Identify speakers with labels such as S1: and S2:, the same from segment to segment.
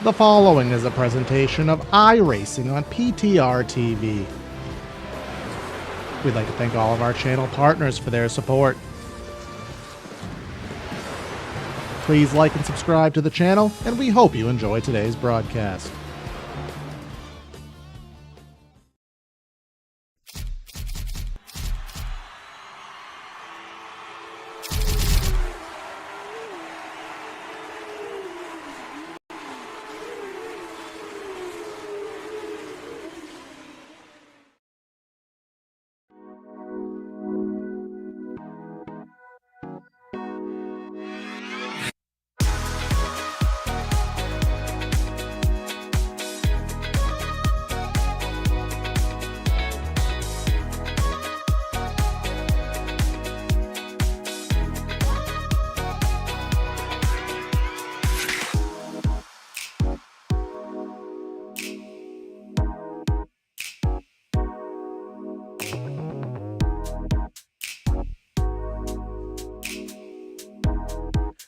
S1: The following is a presentation of iRacing on PTR TV. We'd like to thank all of our channel partners for their support. Please like and subscribe to the channel, and we hope you enjoy today's broadcast.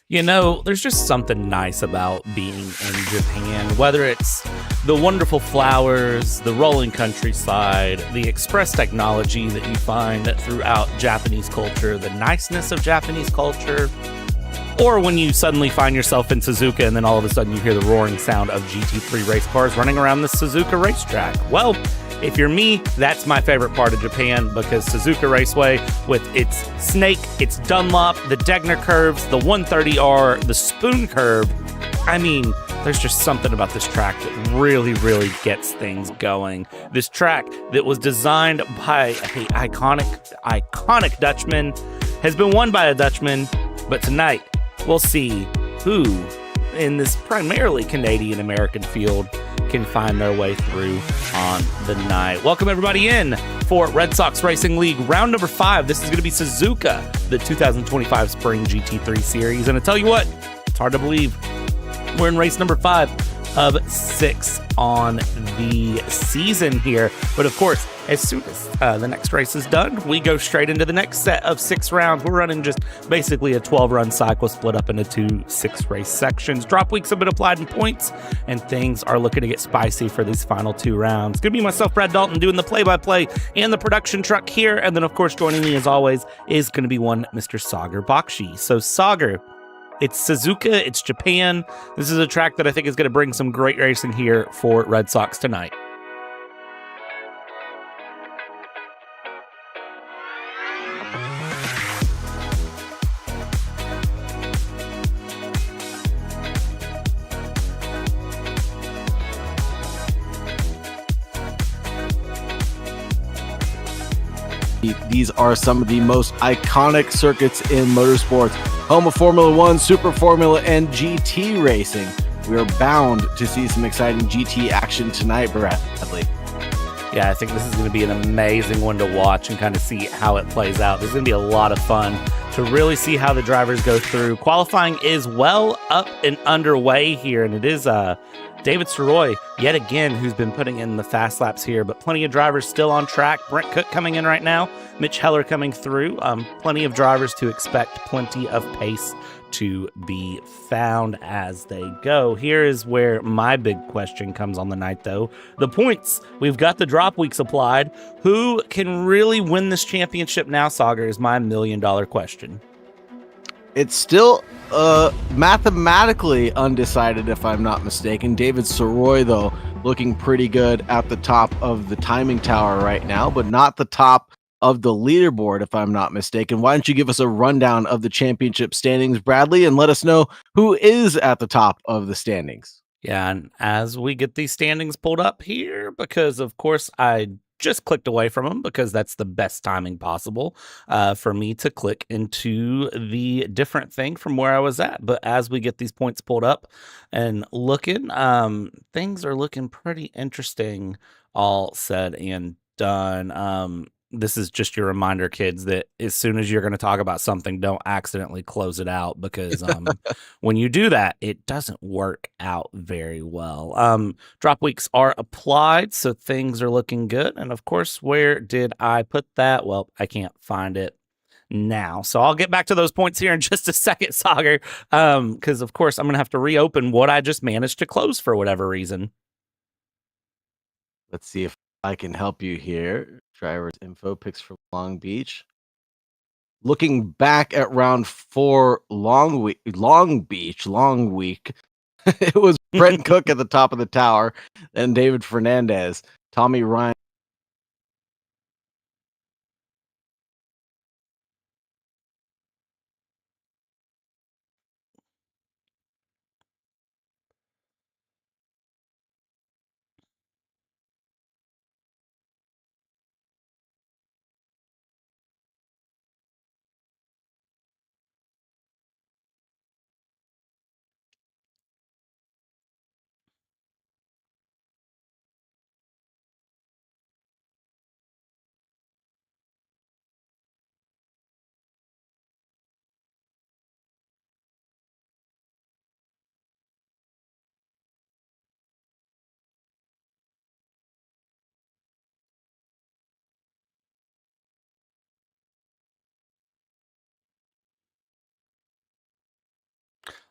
S2: You know, there's just something nice about being in Japan, whether it's the wonderful flowers, the rolling countryside, the express technology that you find throughout Japanese culture, the niceness of Japanese culture, or when you suddenly find yourself in Suzuka and then all of a sudden you hear the roaring sound of GT3 race cars running around the Suzuka racetrack. Well, if you're me, that's my favorite part of Japan, because Suzuka Raceway, with its snake, its Dunlop, the Degner curves, the 130R, the spoon curve, I mean, there's just something about this track that really, really gets things going. This track that was designed by an iconic Dutchman has been won by a Dutchman, but tonight we'll see who in this primarily Canadian-American field can find their way through on the night. Welcome everybody in for Red Sox Racing League round number 5. This is going to be Suzuka, the 2025 Spring GT3 Series. And I tell you what, it's hard to believe we're in race number 5 of 6 on the season here. But of course, as soon as the next race is done, we go straight into the next set of 6 rounds. We're running just basically a 12-run cycle split up into 2 6-race sections. Drop weeks have been applied in points, and things are looking to get spicy for these final 2 rounds. It's going to be myself, Brad Dalton, doing the play-by-play and the production truck here. And then, of course, joining me as always is going to be one Mr. Sagar Bakshi. So, Sagar, it's Suzuka, it's Japan. This is a track that I think is going to bring some great racing here for Red Sox tonight.
S3: These are some of the most iconic circuits in motorsports. Home of Formula One, Super Formula, and GT racing. We are bound to see some exciting GT action tonight, Bradley.
S2: Yeah, I think this is going to be an amazing one to watch and kind of see how it plays out. This is going to be a lot of fun to really see how the drivers go through. Qualifying is well up and underway here, and it is David Soroy, yet again, who's been putting in the fast laps here, but plenty of drivers still on track. Brent Cook coming in right now, Mitch Heller coming through. Plenty of drivers to expect, plenty of pace to be found as they go. Here is where my big question comes on the night, though. The points. We've got the drop weeks applied. Who can really win this championship now, Sagar, is my $1 million question.
S3: It's still mathematically undecided, if I'm not mistaken. David Soroy, though, looking pretty good at the top of the timing tower right now, but not the top of the leaderboard, if I'm not mistaken. Why don't you give us a rundown of the championship standings, Bradley, and let us know who is at the top of the standings?
S2: Yeah, and as we get these standings pulled up here, because of course I just clicked away from them because that's the best timing possible for me to click into the different thing from where I was at. But as we get these points pulled up and looking, things are looking pretty interesting, all said and done. This is just your reminder, kids, that as soon as you're going to talk about something, don't accidentally close it out, because when you do that, it doesn't work out very well. Drop weeks are applied, so things are looking good. And of course, where did I put that? Well, I can't find it. now. So I'll get back to those points here in just a second, Sagar, because of course I'm going to have to reopen what I just managed to close for whatever reason.
S3: Let's see if I can help you here. Driver's info picks from Long Beach. Looking back at round 4, Long Beach, it was Brent Cook at the top of the tower, then David Fernandez, Tommy Ryan.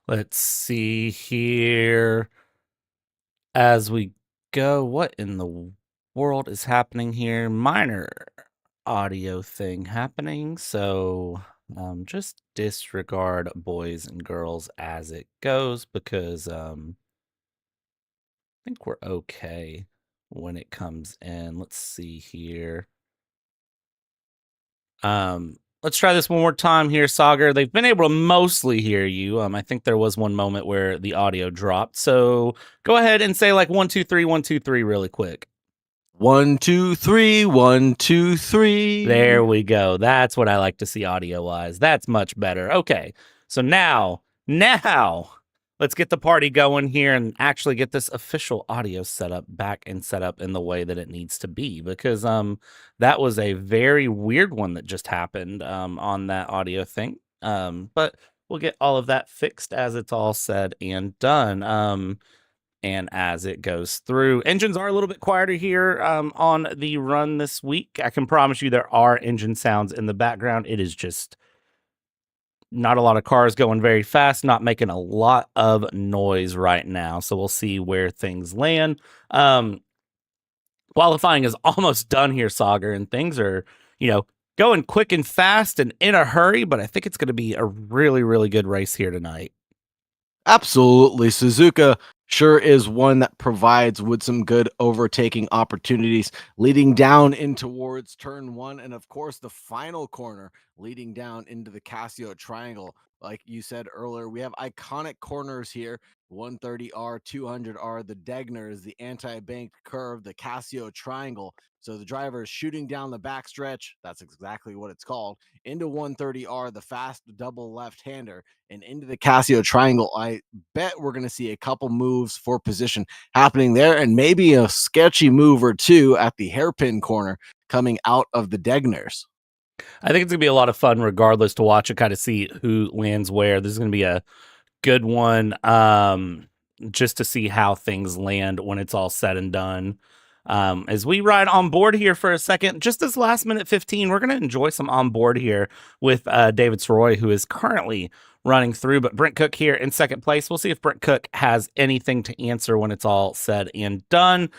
S2: Let's see here as we go. What in the world is happening here? Minor audio thing happening. So just disregard boys and girls as it goes, because I think we're okay when it comes in. Let's see here. Let's try this one more time here, Sagar. They've been able to mostly hear you. I think there was one moment where the audio dropped. So go ahead and say like 1, 2, 3, 1, 2, 3 really quick.
S3: 1, 2, 3, 1, 2, 3.
S2: There we go. That's what I like to see audio-wise. That's much better. Okay, so now, let's get the party going here and actually get this official audio setup back and set up in the way that it needs to be, because that was a very weird one that just happened on that audio thing. But we'll get all of that fixed as it's all said and done. And as it goes through, engines are a little bit quieter here on the run this week. I can promise you there are engine sounds in the background. It is just not a lot of cars going very fast, not making a lot of noise right now. So we'll see where things land. Qualifying is almost done here, Sagar, and things are, going quick and fast and in a hurry, but I think it's going to be a really, really good race here tonight.
S3: Absolutely. Suzuka sure is one that provides with some good overtaking opportunities leading down in towards turn 1. And of course, the final corner leading down into the Casio Triangle. Like you said earlier, we have iconic corners here. 130R, 200R, the Degners, the anti-banked curve, the Casio Triangle. So the driver is shooting down the backstretch. That's exactly what it's called. Into 130R, the fast double left-hander, and into the Casio Triangle. I bet we're going to see a couple moves for position happening there, and maybe a sketchy move or two at the hairpin corner coming out of the Degners.
S2: I think it's going to be a lot of fun regardless to watch and kind of see who lands where. This is going to be a good one just to see how things land when it's all said and done. As we ride on board here for a second, just this last minute 15, we're going to enjoy some on board here with David Soroy, who is currently running through, but Brent Cook here in second place. We'll see if Brent Cook has anything to answer when it's all said and done.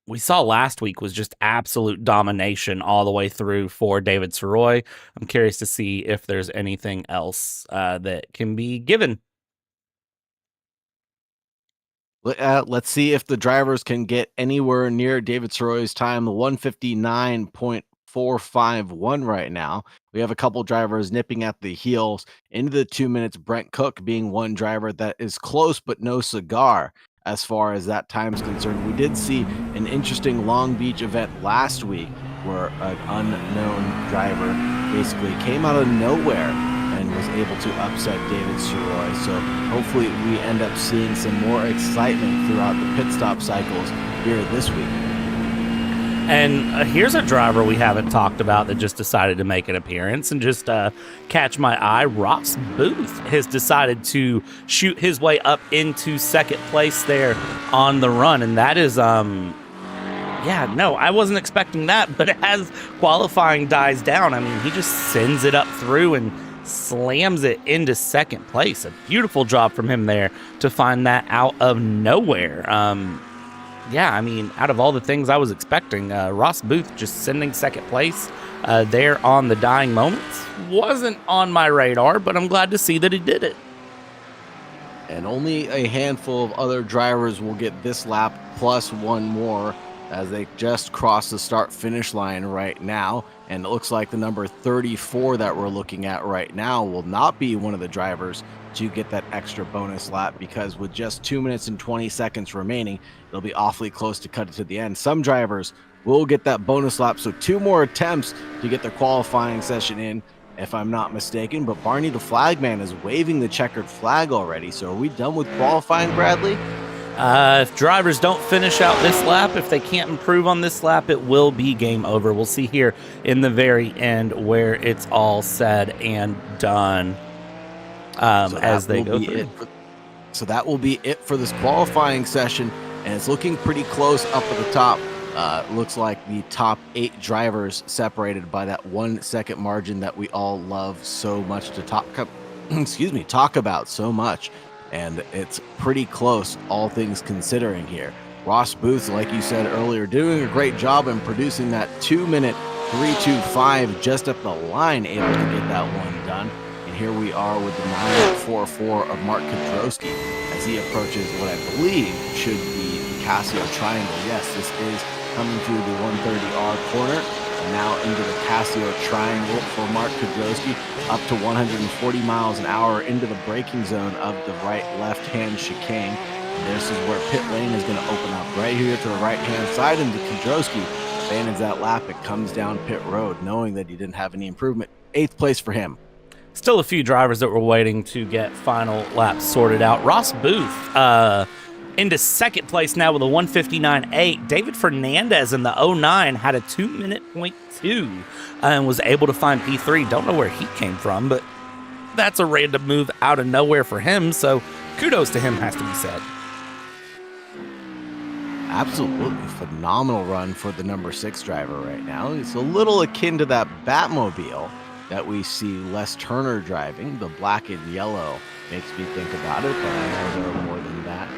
S2: We saw last week was just absolute domination all the way through for David Soroy. I'm curious to see if there's anything else that can be given.
S3: Let's see if the drivers can get anywhere near David Soroy's time, the 159.451 right now. We have a couple drivers nipping at the heels into the 2 minutes, Brent Cook being one driver that is close but no cigar as far as that time is concerned. We did see an interesting Long Beach event last week where an unknown driver basically came out of nowhere and was able to upset David Soroy. So hopefully we end up seeing some more excitement throughout the pit stop cycles here this week.
S2: And here's a driver we haven't talked about that just decided to make an appearance and just catch my eye. Ross Booth has decided to shoot his way up into second place there on the run. And that is, Yeah, no, I wasn't expecting that, but as qualifying dies down, I mean, he just sends it up through and slams it into second place. A beautiful job from him there to find that out of nowhere. Yeah, I mean, out of all the things I was expecting, Ross Booth just sending second place there on the dying moments wasn't on my radar, but I'm glad to see that he did it.
S3: And only a handful of other drivers will get this lap plus one more as they just cross the start-finish line right now. And it looks like the number 34 that we're looking at right now will not be one of the drivers to get that extra bonus lap, because with just 2 minutes and 20 seconds remaining, it'll be awfully close to cut it to the end. Some drivers will get that bonus lap, so 2 more attempts to get their qualifying session in, if I'm not mistaken. But Barney the Flagman is waving the checkered flag already. So are we done with qualifying, Bradley?
S2: If drivers don't finish out this lap, if they can't improve on this lap, it will be game over. We'll see here in the very end where it's all said and done as they go through.
S3: So that will be it for this qualifying session, and it's looking pretty close up at the top. Looks like the top 8 drivers separated by that 1 second margin that we all love so much to talk about so much. And it's pretty close, all things considering here. Ross Booth, like you said earlier, doing a great job in producing that 2-minute 3:25 just at the line, able to get that one done. And here we are with the 9:44 of Mark Kudrowski as he approaches what I believe should be the Casio Triangle. Yes, this is coming through the 130R corner. Now into the Casio Triangle for Mark Kudrowski, up to 140 miles an hour into the braking zone of the right-left-hand chicane. And this is where pit lane is going to open up right here to the right-hand side, and Kudrowski abandons that lap. It comes down pit road, knowing that he didn't have any improvement. 8th place for him.
S2: Still a few drivers that were waiting to get final laps sorted out. Ross Booth into second place now with a 1:59.8. David Fernandez in the 09 had a 2:02 and was able to find P3. Don't know where he came from, but that's a random move out of nowhere for him, so kudos to him has to be said.
S3: Absolutely phenomenal run for the number 6 driver right now. It's a little akin to that Batmobile that we see Les Turner driving. The black and yellow makes me think about it, but I know there are more than that.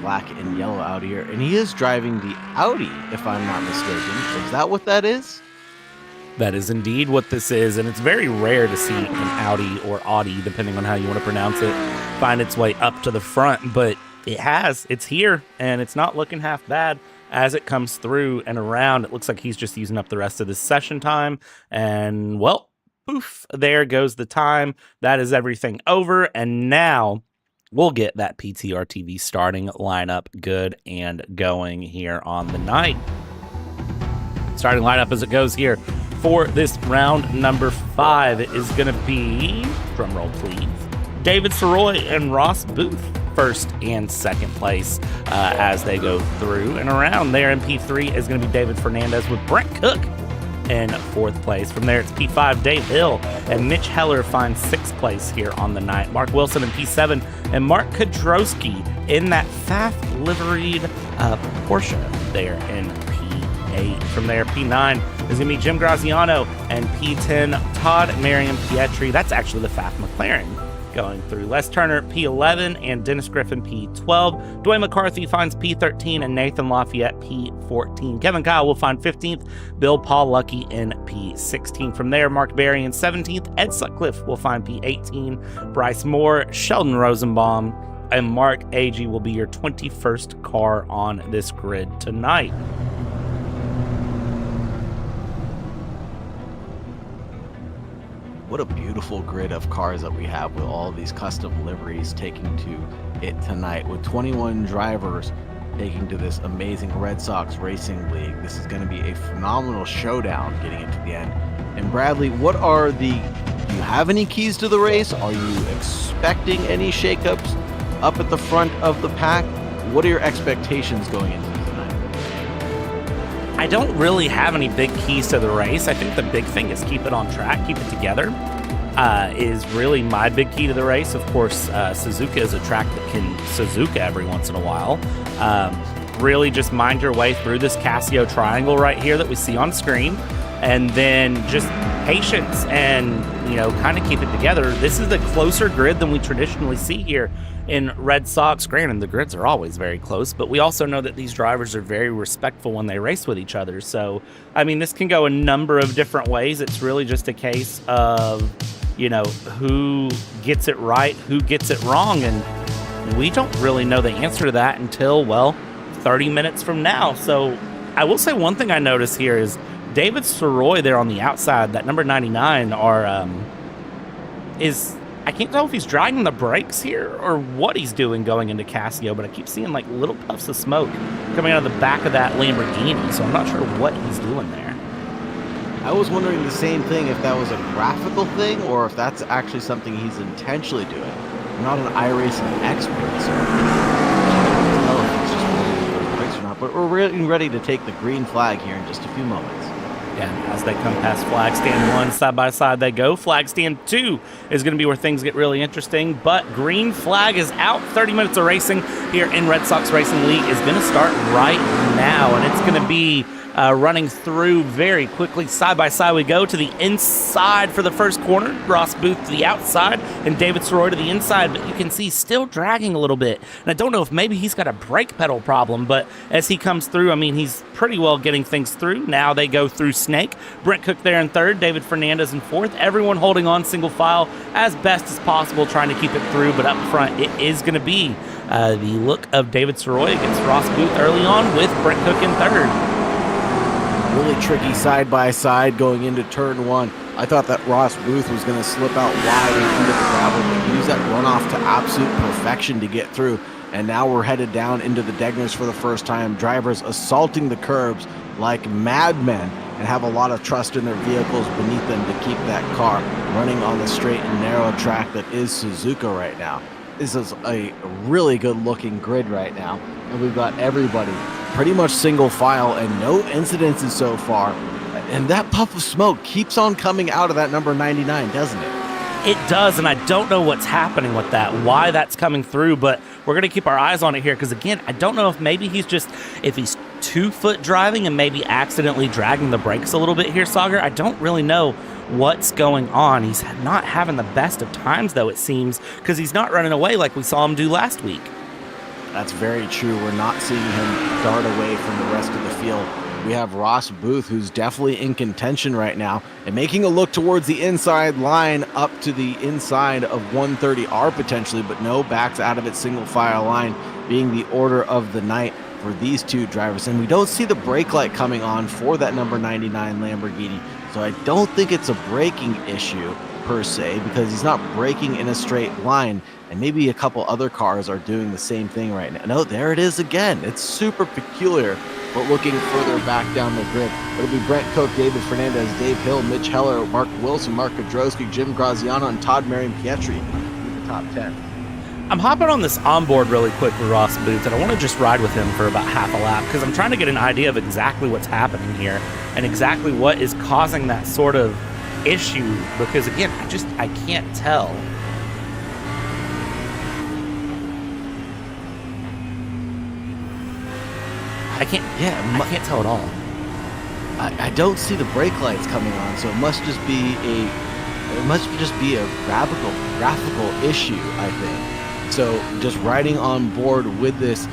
S3: Black and yellow out here, and he is driving the Audi, if I'm not mistaken. Is that what that is?
S2: That is indeed what this is, and it's very rare to see an Audi or Audi, depending on how you want to pronounce it, find its way up to the front, but it's here, and it's not looking half bad as it comes through and around. It looks like he's just using up the rest of his session time, and well, poof, there goes the time. That is everything over, and now we'll get that PTR TV starting lineup good and going here on the night. Starting lineup as it goes here for this round number 5 is going to be, drumroll please, David Soroy and Ross Booth, first and second place as they go through and around. There in P3 is going to be David Fernandez with Brent Cook in 4th place. From there, it's P5, Dave Hill, and Mitch Heller finds 6th place here on the night. Mark Wilson in P7, and Mark Kudrowski in that Pfaff liveried Porsche there in P8. From there, P9 is going to be Jim Graziano, and P10, Todd Marion Pietri. That's actually the Pfaff McLaren going through. Les Turner, P11, and Dennis Griffin, P12. Dwayne McCarthy finds P13, and Nathan Lafayette, P14. Kevin Kyle will find 15th. Bill Paul Lucky in P16. From there, Mark Berry in 17th. Ed Sutcliffe will find P18. Bryce Moore, Sheldon Rosenbaum, and Mark Agee will be your 21st car on this grid tonight.
S3: What a beautiful grid of cars that we have with all these custom liveries taking to it tonight, with 21 drivers taking to this amazing Red Sox Racing League. This is going to be a phenomenal showdown getting into the end. And Bradley, do you have any keys to the race? Are you expecting any shakeups up at the front of the pack? What are your expectations going into tonight?
S2: I don't really have any big keys to the race. I think the big thing is keep it on track, keep it together, is really my big key to the race. Of course, Suzuka is a track that can Suzuka every once in a while. really just mind your way through this Casio triangle right here that we see on screen, and then just patience and, kind of keep it together. This is a closer grid than we traditionally see here in Red Sox. Granted, the grids are always very close, but we also know that these drivers are very respectful when they race with each other. So, this can go a number of different ways. It's really just a case of, who gets it right, who gets it wrong, and we don't really know the answer to that until, 30 minutes from now. So I will say one thing I noticed here is David Soroy there on the outside, that number 99, I can't tell if he's dragging the brakes here or what he's doing going into Casio, but I keep seeing like little puffs of smoke coming out of the back of that Lamborghini, so I'm not sure what he's doing there.
S3: I was wondering the same thing, if that was a graphical thing or if that's actually something he's intentionally doing. I'm not an iRacing expert, so I don't know if he's just rolling those brakes or not, but we're getting ready to take the green flag here in just a few moments.
S2: Yeah, as they come past flag stand 1, side by side they go. Flag stand 2 is going to be where things get really interesting, but green flag is out. 30 minutes of racing here in Red Sox Racing League is going to start right now, and it's going to be running through very quickly. Side by side we go to the inside for the first corner. Ross Booth to the outside and David Soroy to the inside, but you can see still dragging a little bit. And I don't know if maybe he's got a brake pedal problem, but as he comes through, he's pretty well getting things through. Now they go through Snake. Brent Cook there in third, David Fernandez in fourth. Everyone holding on single file as best as possible, trying to keep it through, but up front it is going to be the look of David Soroy against Ross Booth early on with Brent Cook in third.
S3: Really tricky side-by-side going into turn 1. I thought that Ross Booth was going to slip out wide into the gravel, but use that runoff to absolute perfection to get through. And now we're headed down into the Degners for the first time. Drivers assaulting the curbs like madmen and have a lot of trust in their vehicles beneath them to keep that car running on the straight and narrow track that is Suzuka right now. This is a really good-looking grid right now, and we've got everybody pretty much single file and no incidences so far. And that puff of smoke keeps on coming out of that number 99, doesn't it?
S2: It does, and I don't know what's happening with that, why that's coming through, but we're going to keep our eyes on it here because, again, I don't know if maybe he's 2-foot driving and maybe accidentally dragging the brakes a little bit here, Sagar. I don't really know what's going on. He's not having the best of times, though, it seems, because he's not running away like we saw him do last week.
S3: That's very true. We're not seeing him dart away from the rest of the field. We have Ross Booth, who's definitely in contention right now and making a look towards the inside line up to the inside of 130R potentially, but no, backs out of its single file line being the order of the night for these two drivers. And we don't see the brake light coming on for that number 99 Lamborghini. So I don't think it's a braking issue per se, because he's not braking in a straight line, and maybe a couple other cars are doing the same thing right now. No, there it is again. It's super peculiar, but looking further back down the grid, it'll be Brent Cook, David Fernandez, Dave Hill, Mitch Heller, Mark Wilson, Mark Kodrowski, Jim Graziano, and Todd Marion-Pietri in the top 10.
S2: I'm hopping on this onboard really quick with Ross Booth, and I want to just ride with him for about half a lap because I'm trying to get an idea of exactly what's happening here and exactly what is causing that sort of issue, because again, I can't tell. I can't tell at all.
S3: I don't see the brake lights coming on, so it must just be a graphical issue, I think. So just riding on board with this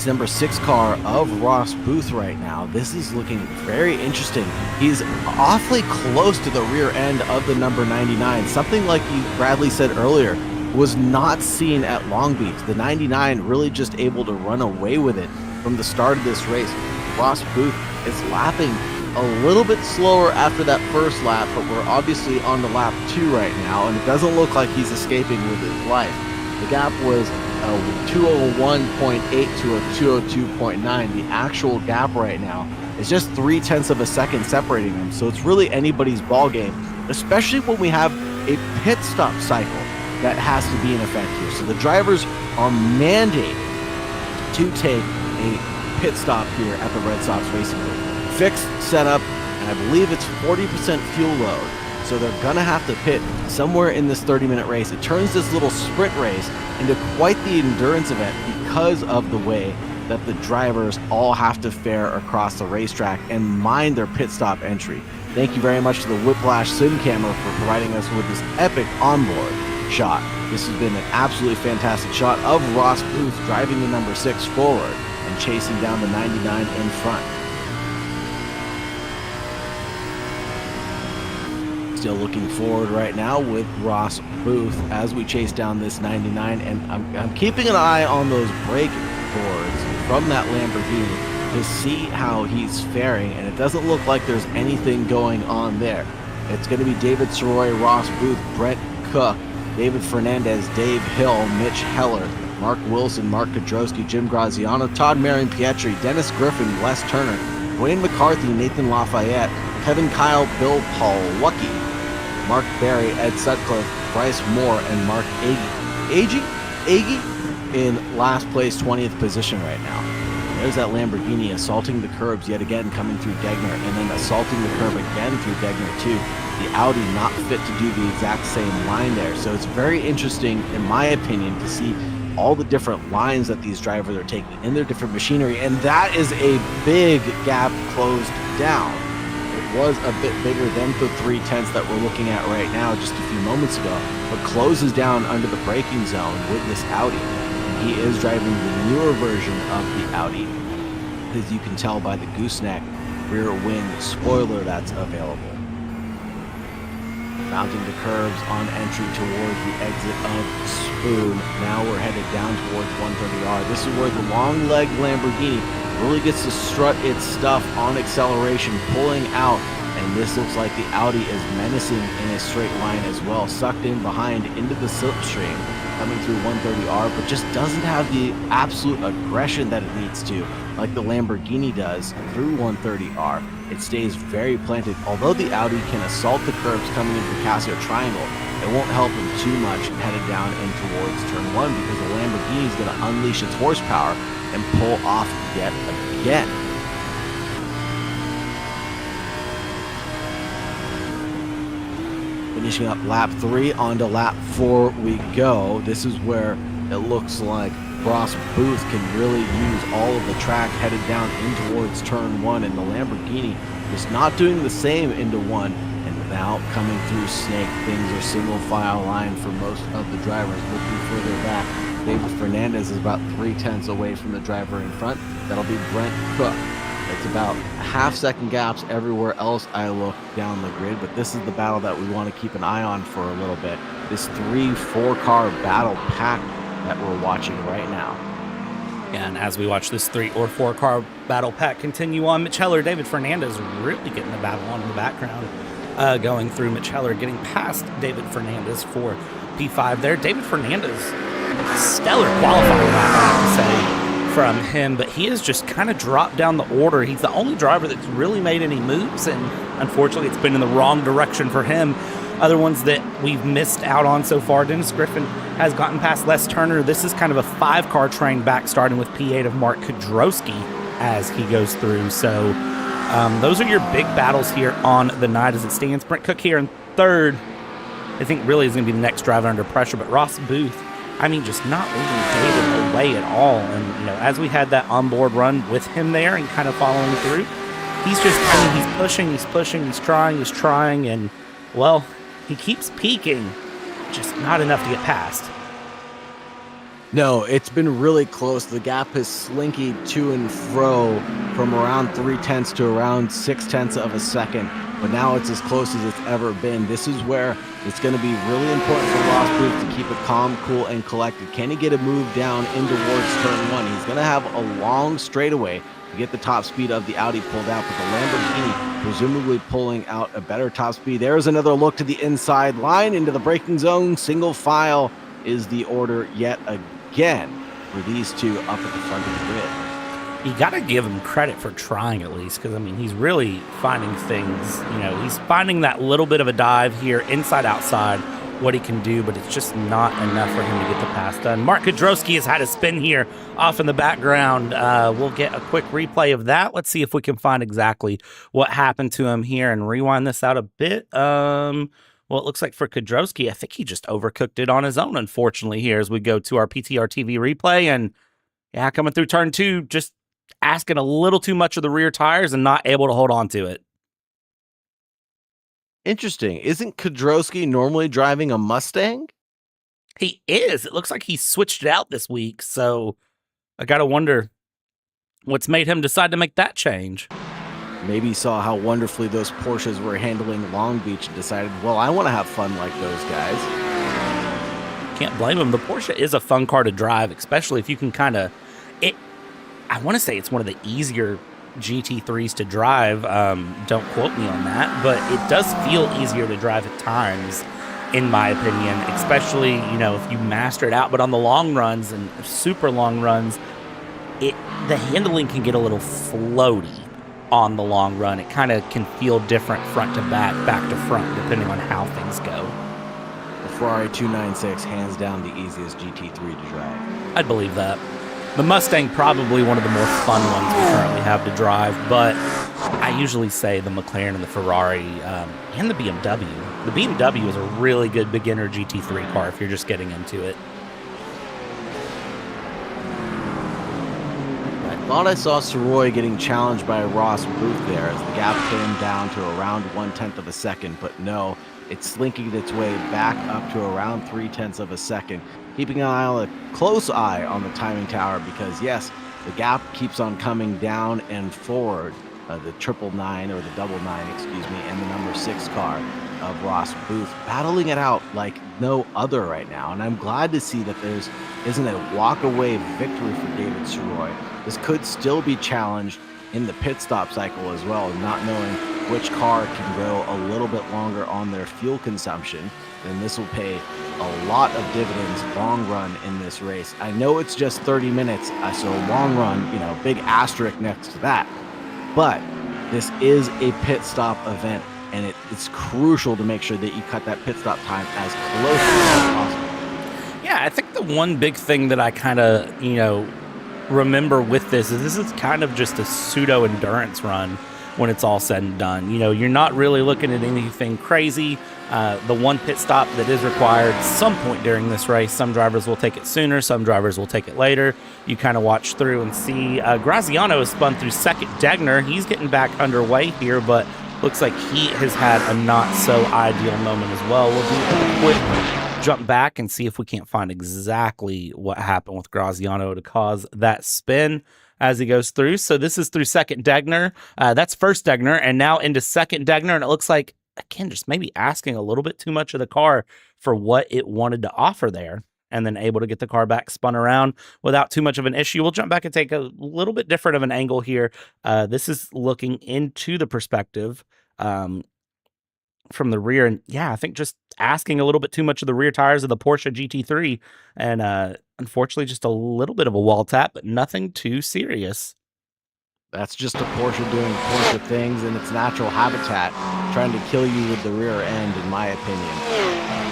S3: number 6 car of Ross Booth right now, this is looking very interesting. He's awfully close to the rear end of the number 99. Something like Bradley said earlier was not seen at Long Beach. The 99 really just able to run away with it from the start of this race. Ross Booth is lapping a little bit slower after that first lap, but we're obviously on the lap 2 right now, and it doesn't look like he's escaping with his life. The gap was a 201.8 to a 202.9. The actual gap right now is just 0.3 of a second separating them, so it's really anybody's ball game, especially when we have a pit stop cycle that has to be in effect here. So the drivers are mandated to take a pit stop here at the Red Sox Racing League. Fixed setup, and I believe it's 40% fuel load. So they're going to have to pit somewhere in this 30-minute race. It turns this little sprint race into quite the endurance event because of the way that the drivers all have to fare across the racetrack and mind their pit stop entry. Thank you very much to the Whiplash Sim Camera for providing us with this epic onboard shot. This has been an absolutely fantastic shot of Ross Booth driving the number 6 forward and chasing down the 99 in front. Still looking forward right now with Ross Booth as we chase down this 99, and I'm keeping an eye on those brake boards from that Lamborghini to see how he's faring, and it doesn't look like there's anything going on there. It's going to be David Soroy, Ross Booth, Brent Cook, David Fernandez, Dave Hill, Mitch Heller, Mark Wilson, Mark Kodrowski, Jim Graziano, Todd Marion Pietri, Dennis Griffin, Les Turner, Wayne McCarthy, Nathan Lafayette, Kevin Kyle, Bill Paul, Lucky, Mark Berry, Ed Sutcliffe, Bryce Moore, and Mark Agee in last place, 20th position right now. There's that Lamborghini assaulting the curbs yet again, coming through Degner, and then assaulting the curb again through Degner too. The Audi not fit to do the exact same line there. So it's very interesting, in my opinion, to see all the different lines that these drivers are taking in their different machinery, and that is a big gap closed down. It was a bit bigger than the 3/10 that we're looking at right now just a few moments ago, but closes down under the braking zone with this Audi. And he is driving the newer version of the Audi, as you can tell by the gooseneck rear wing spoiler that's available. Mounting the curbs on entry towards the exit of Spoon. Now we're headed down towards 130R. This is where the long leg Lamborghini really gets to strut its stuff on acceleration, pulling out. And this looks like the Audi is menacing in a straight line as well, sucked in behind into the slipstream, coming through 130R, but just doesn't have the absolute aggression that it needs to, like the Lamborghini does through 130R. It stays very planted. Although the Audi can assault the curbs coming into the Casio Triangle, it won't help him too much headed down and towards turn 1, because the Lamborghini is going to unleash its horsepower and pull off yet again. Finishing up lap 3, onto lap 4 we go. This is where it looks like Ross Booth can really use all of the track headed down in towards turn 1, and the Lamborghini just not doing the same into 1, and now coming through Snake. Things are single file line for most of the drivers. Looking further back, David Fernandez is about 3/10 away from the driver in front. That'll be Brent Cook. It's about half-second gaps everywhere else I look down the grid, but this is the battle that we want to keep an eye on for a little bit. This 3-4 car battle pack that we're watching right now.
S2: And as we watch this 3 or 4 car battle pack continue on, Mitch Heller, David Fernandez really getting the battle on in the background. Going through Mitch Heller, getting past David Fernandez for P5 there. David Fernandez, stellar qualifying lap, I have to say, from him, but he has just kind of dropped down the order. He's the only driver that's really made any moves, and unfortunately it's been in the wrong direction for him. Other ones that we've missed out on so far, Dennis Griffin has gotten past Les Turner. This is kind of a 5-car train back, starting with P8 of Mark Kodrowski as he goes through. So those are your big battles here on the night as it stands. Brent Cook here in third, I think really is going to be the next driver under pressure, but Ross Booth, I mean, just not leaving David away at all. And, you know, as we had that onboard run with him there and kind of following through, he's just, I mean, he's pushing, he's trying, and, well, he keeps peaking, just not enough to get past.
S3: No, it's been really close. The gap has slinkied to and fro from around 3/10 to around 6/10 of a second, but now it's as close as it's ever been. This is where it's going to be really important for Ross Booth to keep it calm, cool, and collected. Can he get a move down in towards turn 1? He's going to have a long straightaway to get the top speed of the Audi pulled out, but the Lamborghini presumably pulling out a better top speed. There's another look to the inside line into the braking zone. Single file is the order yet again for these two up at the front of the grid.
S2: You got to give him credit for trying at least, because, I mean, he's really finding things. You know, he's finding that little bit of a dive here, inside, outside, what he can do, but it's just not enough for him to get the pass done. Mark Kodrowski has had a spin here off in the background. We'll get a quick replay of that. Let's see if we can find exactly what happened to him here and rewind this out a bit. Well, it looks like for Kodrowski, I think he just overcooked it on his own, unfortunately, here as we go to our PTR TV replay. And Yeah, coming through turn 2, just asking a little too much of the rear tires and not able to hold on to it.
S3: Interesting. Isn't Kodrowski normally driving a Mustang?
S2: He is. It looks like he switched it out this week, so I got to wonder what's made him decide to make that change.
S3: Maybe he saw how wonderfully those Porsches were handling Long Beach and decided, well, I want to have fun like those guys.
S2: Can't blame him. The Porsche is a fun car to drive, especially if you can kind of... I want to say it's one of the easier GT3s to drive. Don't quote me on that, but it does feel easier to drive at times, in my opinion, especially, if you master it out. But on the long runs and super long runs, the handling can get a little floaty on the long run. It kind of can feel different front to back to front, depending on how things go.
S3: The Ferrari 296, hands down the easiest GT3 to drive.
S2: I'd believe that. The Mustang, probably one of the more fun ones we currently have to drive, but I usually say the McLaren and the Ferrari and the BMW. The BMW is a really good beginner GT3 car if you're just getting into it.
S3: I thought I saw Soroy getting challenged by Ross Booth there as the gap came down to around 1/10 of a second, but no, it's slinking its way back up to around 3/10 of a second. Keeping a close eye on the timing tower because, yes, the gap keeps on coming down and forward. The 999, or the 999, excuse me, and the number 6 car of Ross Booth battling it out like no other right now. And I'm glad to see that there isn't a walk-away victory for David Soroy. This could still be challenged in the pit stop cycle as well, not knowing which car can go a little bit longer on their fuel consumption. And this will pay a lot of dividends long run in this race. I know it's just 30 minutes, so long run, big asterisk next to that. But this is a pit stop event, and it's crucial to make sure that you cut that pit stop time as close as possible.
S2: Yeah, I think the one big thing that I kind of, remember with this is kind of just a pseudo endurance run when it's all said and done. You're not really looking at anything crazy. The one pit stop that is required some point during this race, some drivers will take it sooner, some drivers will take it later. You kind of watch through and see. Graziano has spun through second. Degner, he's getting back underway here, but looks like he has had a not so ideal moment as well. We'll do a quick jump back and see if we can't find exactly what happened with Graziano to cause that spin as he goes through. So this is through second Degner. That's first Degner, and now into second Degner, and it looks like, again, just maybe asking a little bit too much of the car for what it wanted to offer there, and then able to get the car back spun around without too much of an issue. We'll jump back and take a little bit different of an angle here. This is looking into the perspective from the rear, and yeah, I think just asking a little bit too much of the rear tires of the Porsche GT3, and unfortunately just a little bit of a wall tap, but nothing too serious.
S3: That's just a Porsche doing Porsche things in its natural habitat, trying to kill you with the rear end, in my opinion.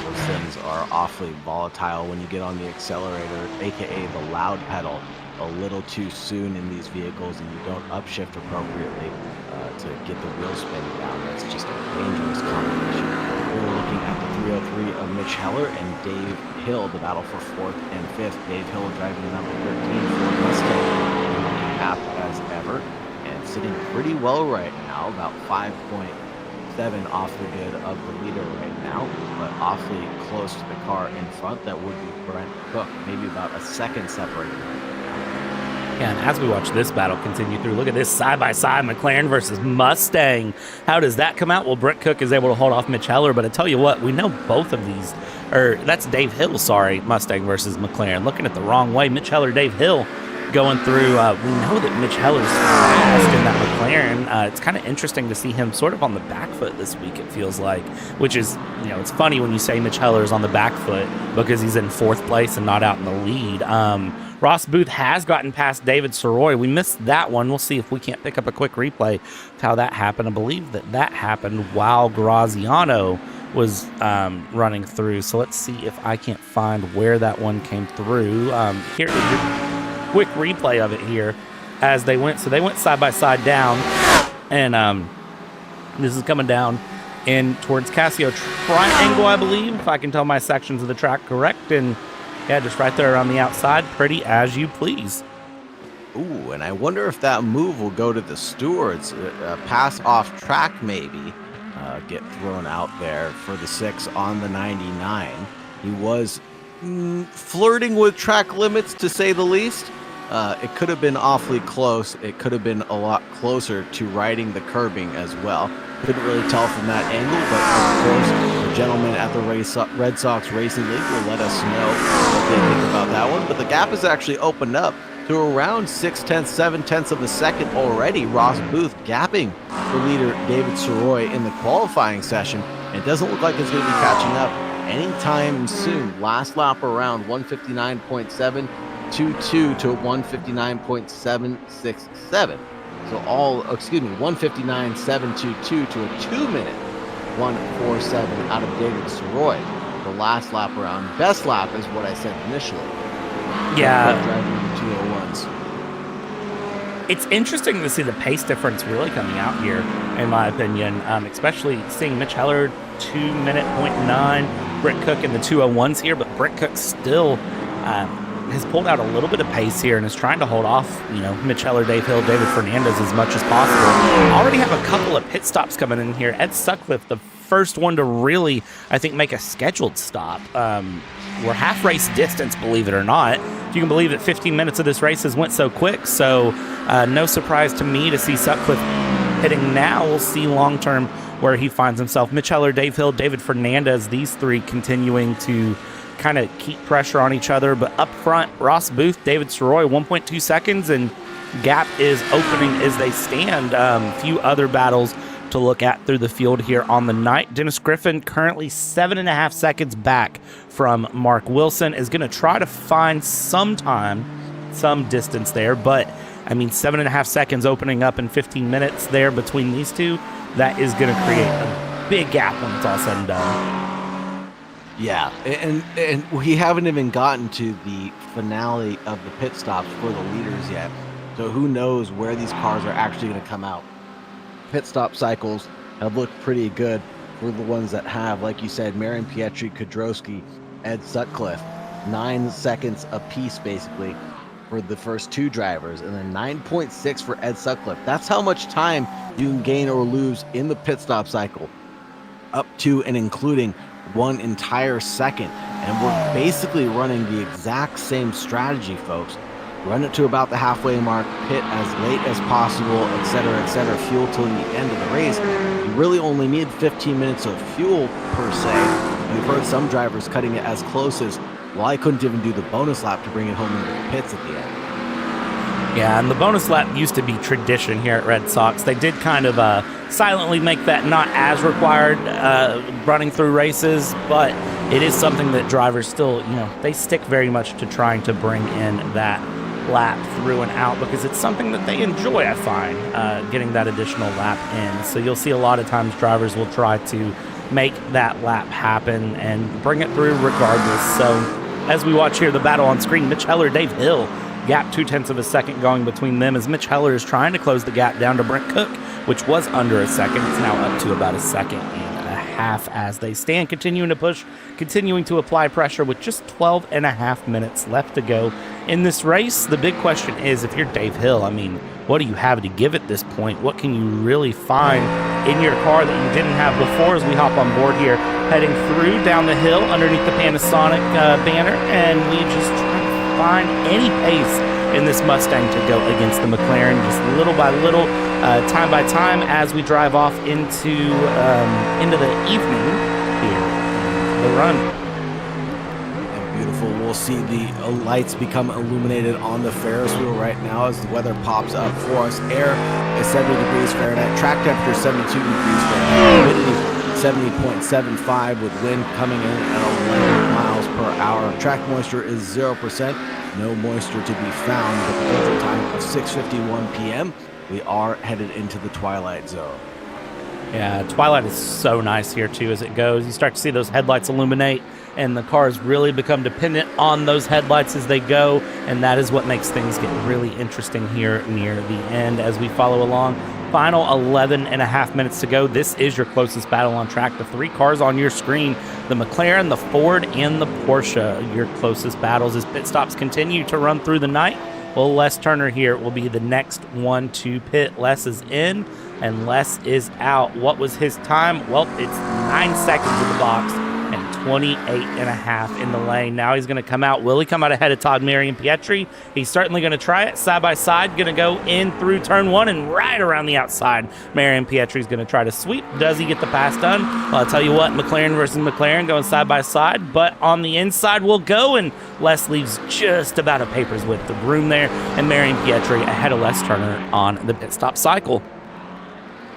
S3: Those things are awfully volatile when you get on the accelerator, aka the loud pedal, a little too soon in these vehicles, and you don't upshift appropriately to get the wheel spin down. That's just a dangerous combination. We're looking at the 303 of Mitch Heller and Dave Hill, the battle for 4th and 5th. Dave Hill driving the number 13 Ford Mustang, half as ever, and sitting pretty well right now, about 5.7 off the grid of the leader right now, but awfully close to the car in front. That would be Brent Cook, maybe about a second separated.
S2: Yeah, and as we watch this battle continue through, look at this side-by-side McLaren versus Mustang. How does that come out? Well, Brent Cook is able to hold off Mitch Heller, but I tell you what, we know both of these, or that's Dave Hill, sorry, Mustang versus McLaren. Looking at the wrong way, Mitch Heller, Dave Hill going through. We know that Mitch Heller's fast in that McLaren. It's kind of interesting to see him sort of on the back foot this week, it feels like, which is, it's funny when you say Mitch Heller's on the back foot because he's in 4th place and not out in the lead. Ross Booth has gotten past David Soroy. We missed that one. We'll see if we can't pick up a quick replay of how that happened. I believe that happened while Graziano was running through. So let's see if I can't find where that one came through. Here, quick replay of it here as they went. So they went side by side down, and this is coming down in towards Casio Triangle, I believe, if I can tell my sections of the track correct. And yeah, just right there on the outside, pretty as you please.
S3: Ooh, and I wonder if that move will go to the stewards. A pass off track, maybe, get thrown out there for the 6 on the 99. He was flirting with track limits, to say the least. It could have been awfully close. It could have been a lot closer to riding the curbing as well. Couldn't really tell from that angle, but of course, the gentlemen at the Red Sox Racing League will let us know what they think about that one. But the gap has actually opened up to around 7/10 of a second already. Ross Booth gapping the leader David Soroy in the qualifying session. It doesn't look like it's going to be catching up anytime soon. Last lap around 159.722 to 159.767. So 159.722 to a 2-minute 147 out of David Soroy. The last lap around. Best lap is what I said initially.
S2: Yeah.
S3: Driving the 201s.
S2: It's interesting to see the pace difference really coming out here, in my opinion, especially seeing Mitch Heller 2-minute 0.9, Britt Cook in the 201s here, but Britt Cook still has pulled out a little bit of pace here and is trying to hold off, Mitch Heller, Dave Hill, David Fernandez as much as possible. Already have a couple of pit stops coming in here. Ed Sutcliffe, the first one to really, I think, make a scheduled stop. We're half race distance, believe it or not. If you can believe that 15 minutes of this race has went so quick, so no surprise to me to see Sutcliffe hitting now. We'll see long term where he finds himself. Mitch Heller, Dave Hill, David Fernandez, these three continuing to kind of keep pressure on each other. But up front, Ross Booth, David Soroy, 1.2 seconds, and gap is opening as they stand. Few other battles to look at through the field here on the night. Dennis Griffin currently 7.5 seconds back from Mark Wilson, is going to try to find some time, some distance there, but I mean 7.5 seconds opening up in 15 minutes there between these two, that is going to create a big gap when it's all said and done.
S3: Yeah, and we haven't even gotten to the finale of the pit stops for the leaders yet, so who knows where these cars are actually going to come out. Pit stop cycles have looked pretty good for the ones that have, like you said, Marion Pietri, Kudrowski, Ed Sutcliffe, 9 seconds apiece basically for the first two drivers, and then 9.6 for Ed Sutcliffe. That's how much time you can gain or lose in the pit stop cycle, up to and including 1 entire second. And we're basically running the exact same strategy, folks. Run it to about the halfway mark, pit as late as possible, etc., fuel till the end of the race. You really only need 15 minutes of fuel per se. We've heard some drivers cutting it as close as, well, I couldn't even do the bonus lap to bring it home into the pits at the end.
S2: Yeah, and the bonus lap used to be tradition here at Red Sox. They did kind of silently make that not as required running through races, but it is something that drivers still, they stick very much to trying to bring in that lap through and out, because it's something that they enjoy, I find, getting that additional lap in. So you'll see a lot of times drivers will try to make that lap happen and bring it through regardless. So as we watch here, the battle on screen, Mitch Heller, Dave Hill, gap 0.2 of a second going between them as Mitch Heller is trying to close the gap down to Brent Cook, which was under a second. It's now up to about 1.5 seconds as they stand, continuing to push, continuing to apply pressure with just 12.5 minutes left to go in this race. The big question is, if you're Dave Hill, what do you have to give at this point? What can you really find in your car that you didn't have before? As we hop on board here, heading through down the hill underneath the Panasonic banner, and we just try to find any pace in this Mustang to go against the McLaren, just little by little, time by time, as we drive off into the evening here, the run.
S3: Beautiful. We'll see the lights become illuminated on the Ferris wheel right now as the weather pops up for us. Air is 70 degrees Fahrenheit, track temperature 72 degrees Fahrenheit, humidity 70.75 with wind coming in at 11 miles per hour. Track moisture is 0%, no moisture to be found. With the present time of 6:51 p.m., we are headed into the twilight zone.
S2: Yeah, twilight is so nice here too as it goes. You start to see those headlights illuminate, and the cars really become dependent on those headlights as they go, and that is what makes things get really interesting here near the end as we follow along. Final 11.5 minutes to go. This is your closest battle on track. The 3 cars on your screen, the McLaren, the Ford, and the Porsche, your closest battles as pit stops continue to run through the night. Well, Les Turner here will be the next one to pit. Les is in and Les is out. What was his time? Well, it's 9 seconds in the box and 28 and a half in the lane. Now he's going to come out. Will he come out ahead of Todd Marion Pietri? He's certainly going to try it side by side. Going to go in through turn 1 and right around the outside. Marion Pietri's going to try to sweep. Does he get the pass done? Well, I'll tell you what, McLaren versus McLaren going side by side, but on the inside we'll go, and Les leaves just about a paper's width of room there, and Marion Pietri ahead of Les Turner on the pit stop cycle.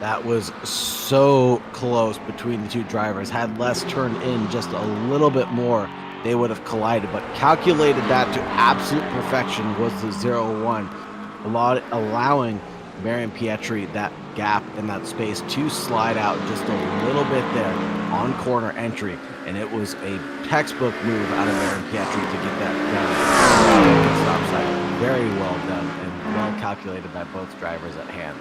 S3: That was so close between the two drivers. Had Les turned in just a little bit more, they would have collided, but calculated that to absolute perfection was the 0-1, allowing Marion Pietri that gap and that space to slide out just a little bit there on corner entry, and it was a textbook move out of Marion Pietri to get that done. Stop side. Very well done and well calculated by both drivers at hand.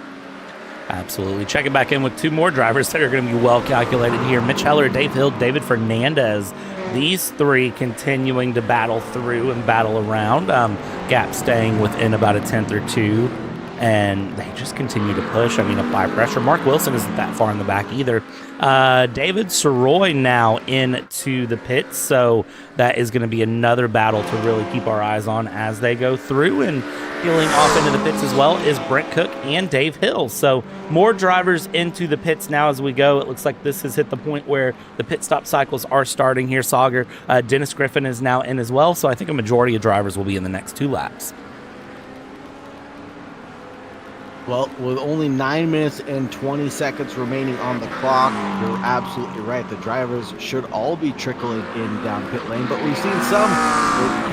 S2: Absolutely. Checking back in with two more drivers that are going to be well calculated here. Mitch Heller, Dave Hill, David Fernandez. These three continuing to battle through and battle around. Gap staying within about a tenth or two. And they just continue to push. I mean, apply pressure. Mark Wilson isn't that far in the back either. David Soroy now into the pits, so that is going to be another battle to really keep our eyes on as they go through. And peeling off into the pits as well is Brent Cook and Dave Hill. So more drivers into the pits now as we go. It looks like this has hit the point where the pit stop cycles are starting here, Sauger. Dennis Griffin is now in as well, so I think a majority of drivers will be in the next 2 laps.
S3: Well, with only 9 minutes and 20 seconds remaining on the clock, you're absolutely right. The drivers should all be trickling in down pit lane, but we've seen some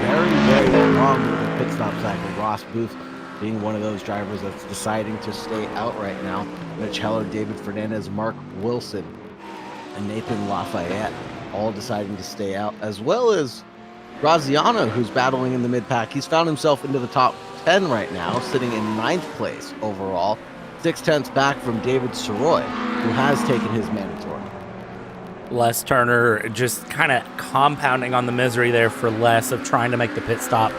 S3: very, very long with the pit stop cycle. Ross Booth being one of those drivers that's deciding to stay out right now. Mitch Heller, David Fernandez, Mark Wilson, and Nathan Lafayette all deciding to stay out, as well as Graziano, who's battling in the mid-pack. He's found himself into the top 10 right now, sitting in 9th place overall, 6/10 back from David Soroy, who has taken his mandatory.
S2: Les Turner just kind of compounding on the misery there for Les of trying to make the pit stop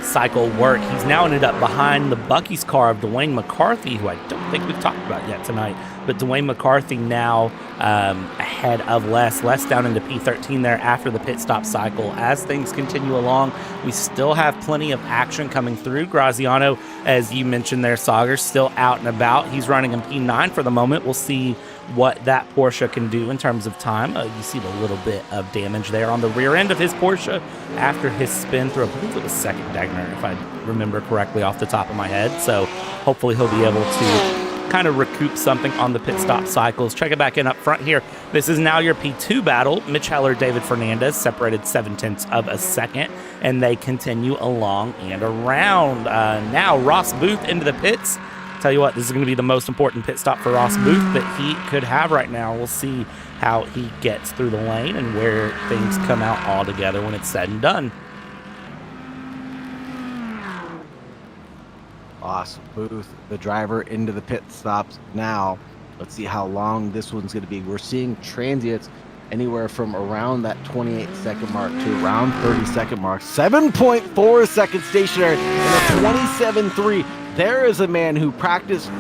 S2: cycle work. He's now ended up behind the Bucky's car of Dwayne McCarthy, who I don't think we've talked about yet tonight, but Dwayne McCarthy now ahead of Les. Les down into P13 there after the pit stop cycle. As things continue along, we still have plenty of action coming through. Graziano, as you mentioned there, Sauger, still out and about. He's running in P9 for the moment. We'll see what that Porsche can do in terms of time. You see the little bit of damage there on the rear end of his Porsche after his spin through, I believe it was second Degner, if I remember correctly off the top of my head. So hopefully he'll be able to kind of recoup something on the pit stop cycles. Check it back in up front here. This is now your P2 battle. Mitch Heller, David Fernandez separated 0.7 of a second, and they continue along and around. Now Ross Booth into the pits. Tell you what, this is going to be the most important pit stop for Ross Booth that he could have right now. We'll see how he gets through the lane and where things come out all together when it's said and done.
S3: Awesome. Booth, the driver, into the pit stops now. Let's see how long this one's going to be. We're seeing transients anywhere from around that 28-second mark to around 30-second mark. 7.4 seconds stationary and a 27.3. There is a man who practiced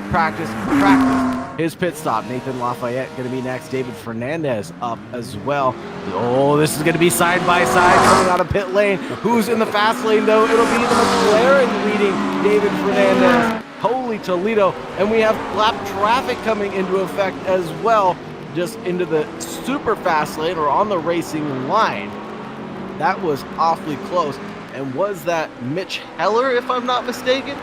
S3: his pit stop. Nathan Lafayette going to be next. David Fernandez up as well. Oh, this is going to be side by side coming out of pit lane. Who's in the fast lane, though? It'll be the McLaren leading David Fernandez. Holy Toledo. And we have lap traffic coming into effect as well, just into the super fast lane or on the racing line. That was awfully close. And was that Mitch Heller, if I'm not mistaken?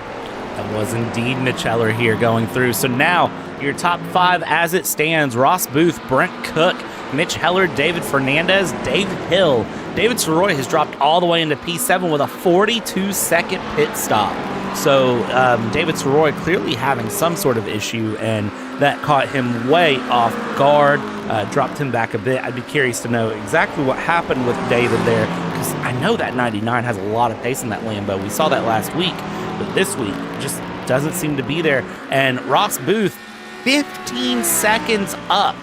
S2: That was indeed Mitch Heller here going through. So now your top 5 as it stands: Ross Booth, Brent Cook, Mitch Heller, David Fernandez, Dave Hill. David Soroy has dropped all the way into P7 with a 42-second pit stop. So David Soroy clearly having some sort of issue, and that caught him way off guard, dropped him back a bit. I'd be curious to know exactly what happened with David there, because I know that 99 has a lot of pace in that Lambo. We saw that last week, but this week just doesn't seem to be there. And Ross Booth, 15 seconds up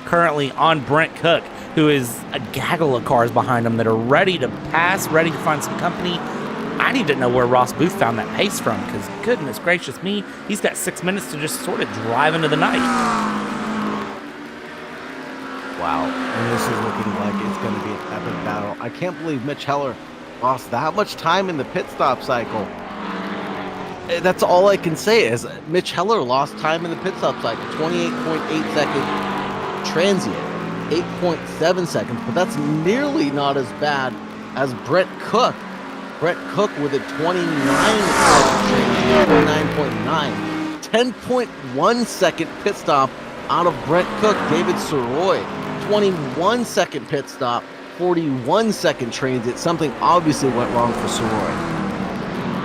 S2: currently on Brent Cook, who is a gaggle of cars behind him that are ready to pass, ready to find some company. I need to know where Ross Booth found that pace from, because goodness gracious me, he's got 6 minutes to just sort of drive into the night.
S3: Wow, and this is looking like it's going to be an epic battle. I can't believe Mitch Heller lost that much time in the pit stop cycle. That's all I can say is Mitch Heller lost time in the pit stop cycle. 28.8 second transient, 8.7 seconds, but that's nearly not as bad as Brett Cook. Brett Cook with a 29 second transient, 9.9, 10.1 second pit stop out of Brett Cook. David Soroy, 21 second pit stop, 41 second transit. Something obviously went wrong for Soroy.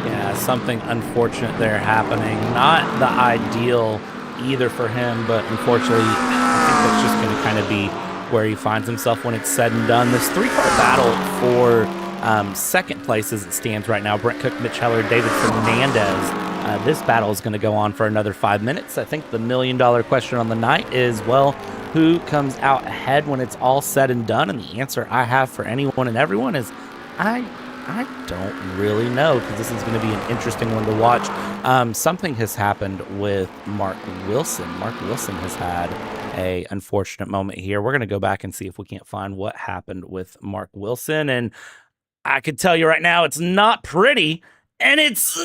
S2: Yeah, something unfortunate there happening. Not the ideal either for him, but unfortunately, I think that's just going to kind of be where he finds himself when it's said and done. This three-car battle for second place as it stands right now. Brent Cook, Mitch Heller, David Fernandez. This battle is going to go on for another 5 minutes. I think the million-dollar question on the night is, well, who comes out ahead when it's all said and done? And the answer I have for anyone and everyone is I don't really know, because this is going to be an interesting one to watch. Something has happened with Mark Wilson. Mark Wilson has had a unfortunate moment here. We're going to go back and see if we can't find what happened with Mark Wilson. And I can tell you right now, it's not pretty. And it's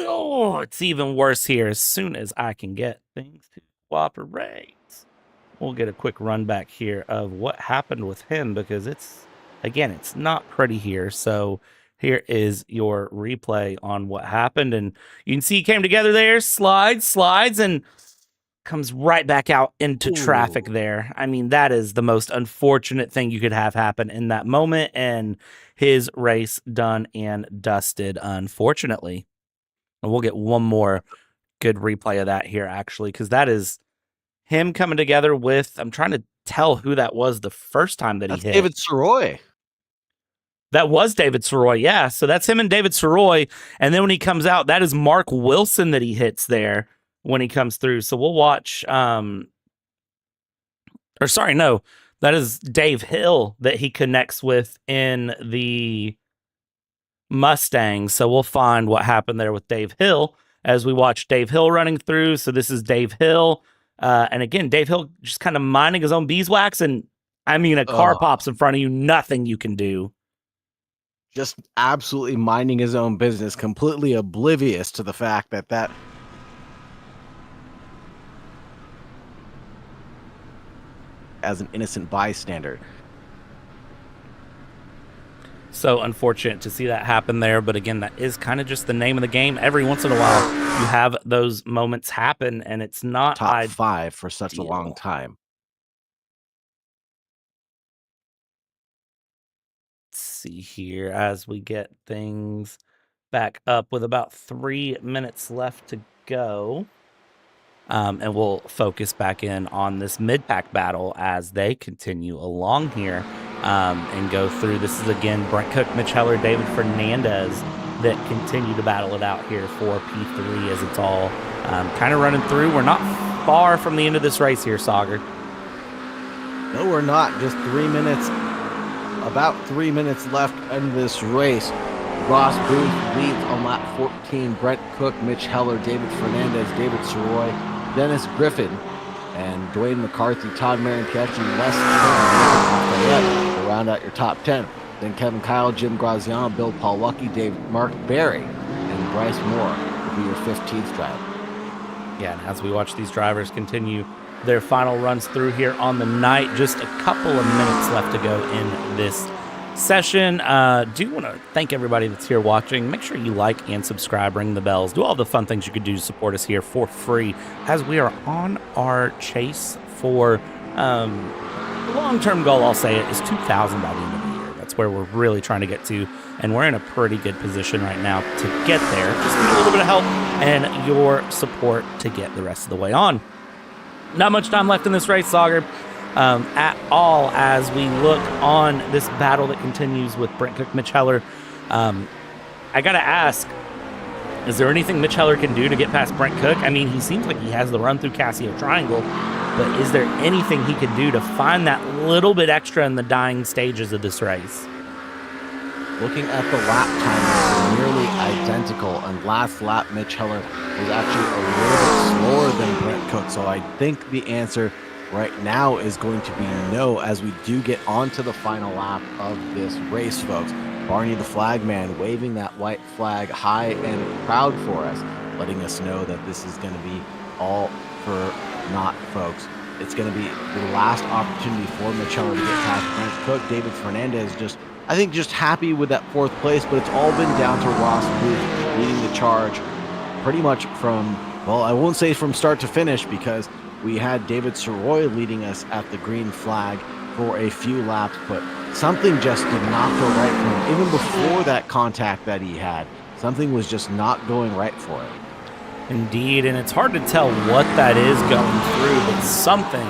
S2: even worse here. As soon as I can get things to cooperate, we'll get a quick run back here of what happened with him, because it's not pretty here. So here is your replay on what happened. And you can see he came together there, slides, and comes right back out into traffic there. I mean, that is the most unfortunate thing you could have happen in that moment. And his race done and dusted, unfortunately. And we'll get one more good replay of that here, actually, because that is him coming together with, I'm trying to tell who that was the first time that he hit.
S3: David Soroy.
S2: That was David Soroy, yeah. So that's him and David Soroy. And then when he comes out, that is Mark Wilson that he hits there when he comes through. So we'll watch, that is Dave Hill that he connects with in the Mustang. So we'll find what happened there with Dave Hill as we watch Dave Hill running through. So this is Dave Hill. And again, Dave Hill just kind of minding his own beeswax. And I mean, a car pops in front of you, nothing you can do.
S3: Just absolutely minding his own business, completely oblivious to the fact that as an innocent bystander.
S2: So unfortunate to see that happen there. But again, that is kind of just the name of the game. Every once in a while, you have those moments happen, and it's not
S3: top five for such a long time.
S2: See here as we get things back up with about 3 minutes left to go, and we'll focus back in on this mid-pack battle as they continue along here and go through. This is again Brent Cook, Mitch Heller, David Fernandez that continue to battle it out here for P3 as it's all kind of running through. We're not far from the end of this race here, Sauger.
S3: No, we're not. Just 3 minutes. About 3 minutes left in this race. Ross Booth leads on lap 14. Brent Cook, Mitch Heller, David Fernandez, David Soroy, Dennis Griffin, and Dwayne McCarthy, Todd Marinkesh, and Les Lafayette to round out your top 10. Then Kevin Kyle, Jim Graziano, Bill Paul Lucky, Mark Barry, and Bryce Moore will be your 15th driver.
S2: Yeah, and as we watch these drivers continue their final runs through here on the night, just a couple of minutes left to go in this session. Do want to thank everybody that's here watching. Make sure you like and subscribe, ring the bells, do all the fun things you could do to support us here for free as we are on our chase for the long-term goal, I'll say it, is 2,000 by the end of the year. That's where we're really trying to get to, and we're in a pretty good position right now to get there. Just need a little bit of help and your support to get the rest of the way on. Not much time left in this race, Sauger, at all, as we look on this battle that continues with Brent Cook, Mitch Heller. I got to ask, is there anything Mitch Heller can do to get past Brent Cook? I mean, he seems like he has the run through Casio Triangle, but is there anything he could do to find that little bit extra in the dying stages of this race?
S3: Looking at the lap time, nearly nearly identical. And last lap, Mitch Heller was actually a little bit slower than Brent Cook. So I think the answer right now is going to be no, as we do get onto the final lap of this race, folks. Barney the flagman waving that white flag high and proud for us, letting us know that this is going to be all for naught, folks. It's going to be the last opportunity for Mitch Heller to get past Brent Cook. David Fernandez just happy with that 4th place, but it's all been down to Ross Booth leading the charge pretty much from, well, I won't say from start to finish, because we had David Soroy leading us at the green flag for a few laps, but something just did not go right for him. Even before that contact that he had, something was just not going right for him.
S2: Indeed, and it's hard to tell what that is going through, but something,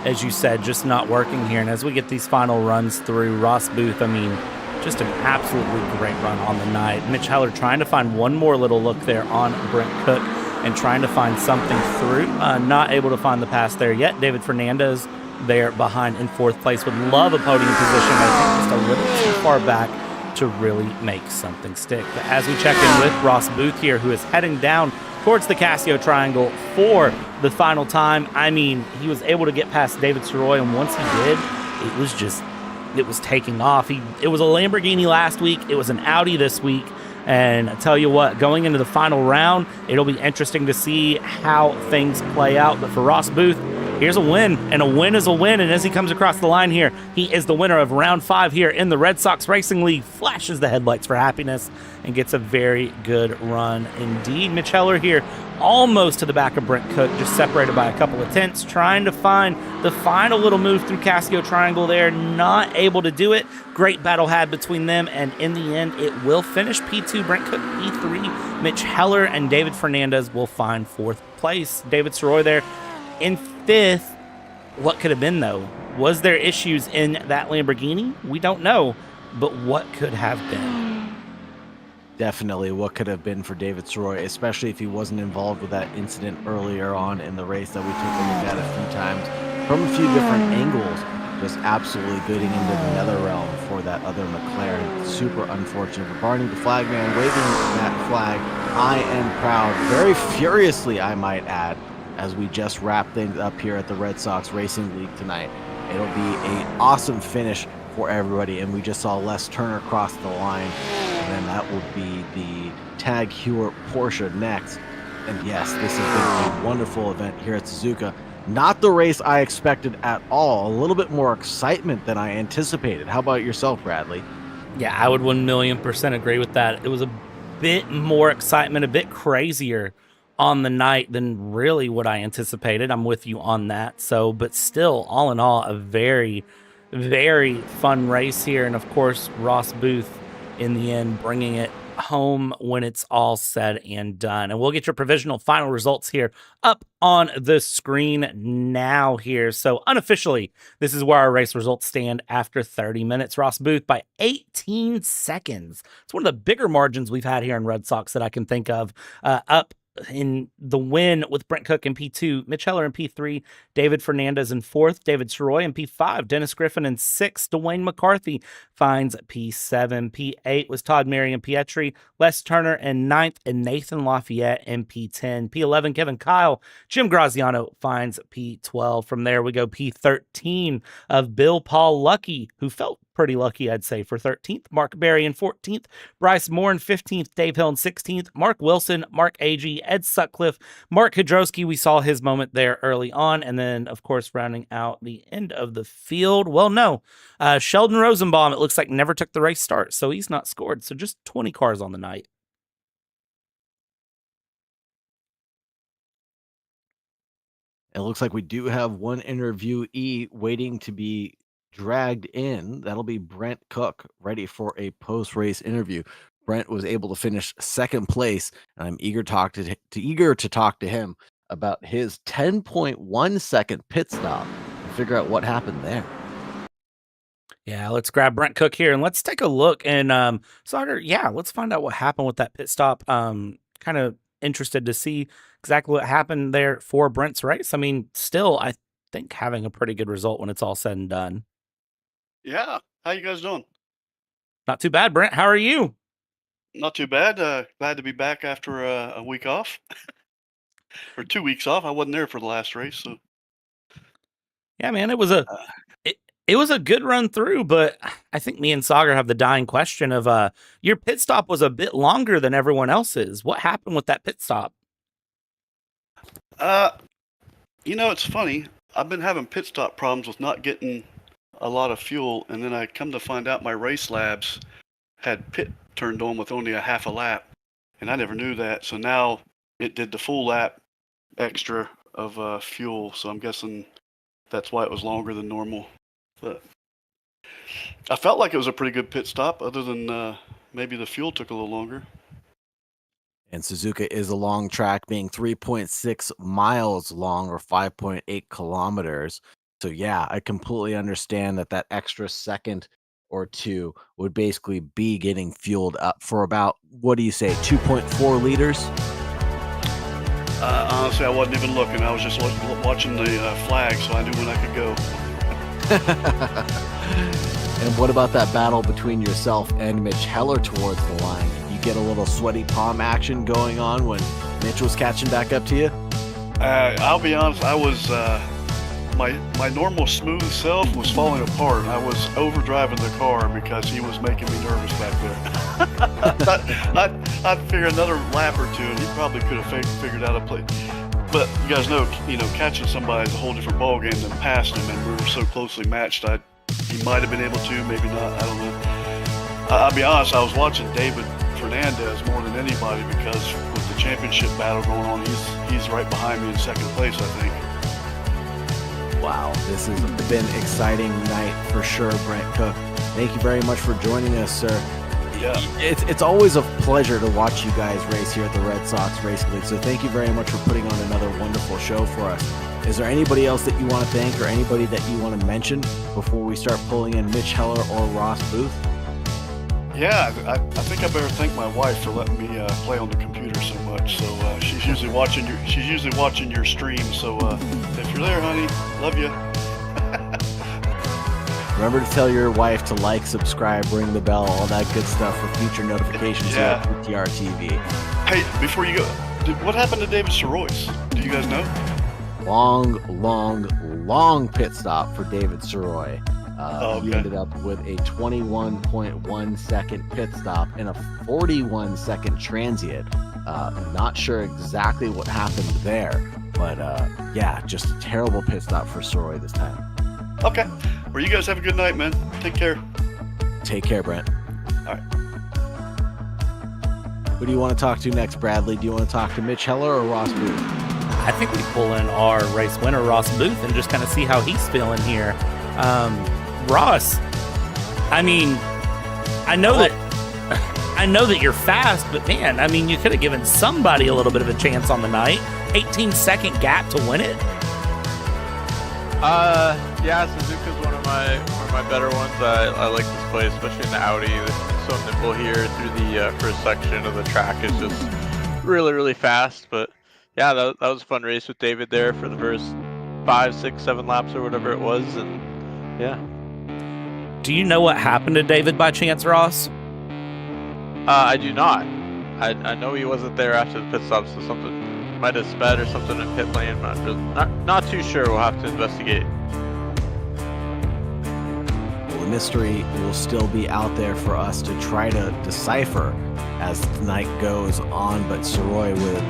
S2: as you said, just not working here. And as we get these final runs through, Ross Booth, I mean, just an absolutely great run on the night. Mitch Heller trying to find one more little look there on Brent Cook and trying to find something through. Not able to find the pass there yet. David Fernandez there behind in 4th place. Would love a podium position. I think just a little too far back to really make something stick. But as we check in with Ross Booth here, who is heading down towards the Casio Triangle for the final time. I mean, he was able to get past David Soroy, and once he did, it was taking off. It was a Lamborghini last week. It was an Audi this week. And I tell you what, going into the final round, it'll be interesting to see how things play out. But for Ross Booth, here's a win, and a win is a win. And as he comes across the line here, he is the winner of round 5 here in the Red Sox Racing League, flashes the headlights for happiness, and gets a very good run indeed. Mitch Heller here, almost to the back of Brent Cook, just separated by a couple of tenths, trying to find the final little move through Casio Triangle there, not able to do it. Great battle had between them, and in the end, it will finish P2, Brent Cook P3, Mitch Heller and David Fernandez will find 4th place. David Soroy there in 5th. What could have been, though? Was there issues in that Lamborghini? We don't know, but what could have been?
S3: Definitely what could have been for David Soroy, especially if he wasn't involved with that incident earlier on in the race that we took a look at a few times from a few different angles. Just absolutely getting into the nether realm for that other McLaren. Super unfortunate. But Barney the flagman waving that flag high and proud, very furiously, I might add, as we just wrap things up here at the Red Sox Racing League tonight. It'll be an awesome finish for everybody, and we just saw Les Turner cross the line, and then that will be the Tag Heuer Porsche next. And yes, this has been a wonderful event here at Suzuka. Not the race I expected at all. A little bit more excitement than I anticipated. How about yourself, Bradley?
S2: Yeah, I would 1,000,000% agree with that. It was a bit more excitement, a bit crazier on the night than really what I anticipated. I'm with you on that. So, but still, all in all, a very, very fun race here. And of course, Ross Booth in the end bringing it home when it's all said and done. And we'll get your provisional final results here up on the screen now here. So unofficially, this is where our race results stand after 30 minutes. Ross Booth by 18 seconds. It's one of the bigger margins we've had here in Red Sox that I can think of. Up in the win with Brent Cook in P2, Mitch Heller in P3, David Fernandez in 4th, David Soroy in P5, Dennis Griffin in 6th, Dwayne McCarthy finds P7, P8 was Todd Marion Pietri, Les Turner in 9th, and Nathan Lafayette in P10, P11 Kevin Kyle, Jim Graziano finds P12. From there we go P13 of Bill Paul Lucky, who felt pretty lucky, I'd say, for 13th. Mark Berry in 14th. Bryce Moore in 15th. Dave Hill in 16th. Mark Wilson, Mark Agee, Ed Sutcliffe, Mark Hidrowski. We saw his moment there early on. And then, of course, rounding out the end of the field. Well, no. Sheldon Rosenbaum, it looks like, never took the race start, so he's not scored. So just 20 cars on the night.
S3: It looks like we do have one interviewee waiting to be dragged in. That'll be Brent Cook, ready for a post-race interview. Brent was able to finish 2nd place, and I'm eager to talk to him about his 10.1 second pit stop and figure out what happened there.
S2: Yeah, let's grab Brent Cook here and let's take a look. And Sauter, yeah, let's find out what happened with that pit stop. Kind of interested to see exactly what happened there for Brent's race. I mean, still, I think having a pretty good result when it's all said and done.
S4: Yeah. How you guys doing?
S2: Not too bad, Brent. How are you?
S4: Not too bad. Glad to be back after a week off or 2 weeks off. I wasn't there for the last race, so
S2: Yeah, man, it, it was a good run through, but I think me and Sagar have the dying question of your pit stop was a bit longer than everyone else's. What happened with that pit stop?
S4: uh, it's funny. I've been having pit stop problems with not getting a lot of fuel, and then I come to find out my race labs had pit turned on with only a half a lap, and I never knew that. So now it did the full lap extra of fuel. So I'm guessing that's why it was longer than normal. But I felt like it was a pretty good pit stop, other than maybe the fuel took a little longer.
S3: And Suzuka is a long track, being 3.6 miles long or 5.8 kilometers. So yeah, I completely understand that extra second or two would basically be getting fueled up for about, what do you say, 2.4 liters?
S4: Honestly, I wasn't even looking. I was just watching the flag, so I knew when I could go.
S3: And what about that battle between yourself and Mitch Heller towards the line? You get a little sweaty palm action going on when Mitch was catching back up to you?
S4: I'll be honest, I was my normal smooth self was falling apart. I was overdriving the car because he was making me nervous back there. I'd figure another lap or two, and he probably could have figured out a play. But you guys know, catching somebody is a whole different ballgame than passing him, and we were so closely matched. He might have been able to, maybe not. I don't know. I'll be honest, I was watching David Fernandez more than anybody because with the championship battle going on, he's right behind me in second place, I think.
S3: Wow, this has been an exciting night for sure, Brent Cook. Thank you very much for joining us, sir.
S4: Yeah.
S3: It's always a pleasure to watch you guys race here at the Red Sox Racing League, so thank you very much for putting on another wonderful show for us. Is there anybody else that you want to thank or anybody that you want to mention before we start pulling in Mitch Heller or Ross Booth?
S4: Yeah, I think I better thank my wife for letting me play on the computer so much. So she's usually watching your stream. So if you're there, honey, love you.
S3: Remember to tell your wife to like, subscribe, ring the bell, all that good stuff for future notifications here at PTR TV.
S4: Hey, before you go, what happened to David Soroy's? Do you guys know?
S3: Long pit stop for David Soroy.
S4: Okay.
S3: He ended up with a 21.1 second pit stop and a 41 second transient. Not sure exactly what happened there, but yeah, just a terrible pit stop for Soroy this time.
S4: Okay. Well, you guys have a good night, man. Take care.
S3: Take care, Brent.
S4: All right.
S3: Who do you want to talk to next, Bradley? Do you want to talk to Mitch Heller or Ross Booth?
S2: I think we pull in our race winner, Ross Booth, and just kind of see how he's feeling here. Ross, I mean, I know that you're fast, but man, I mean, you could have given somebody a little bit of a chance on the night. 18-second gap to win it.
S5: Yeah, Suzuka's one of my better ones. I like this play, especially in the Audi. It's so nimble here through the first section of the track. It's just really, really fast. But yeah, that was a fun race with David there for the first 5, 6, 7 laps or whatever it was, and yeah.
S2: Do you know what happened to David by chance, Ross?
S5: I do not. I know he wasn't there after the pit stop, so something might have sped or something in pit lane. Not too sure. We'll have to investigate.
S3: Well, the mystery will still be out there for us to try to decipher as the night goes on, but Soroy with a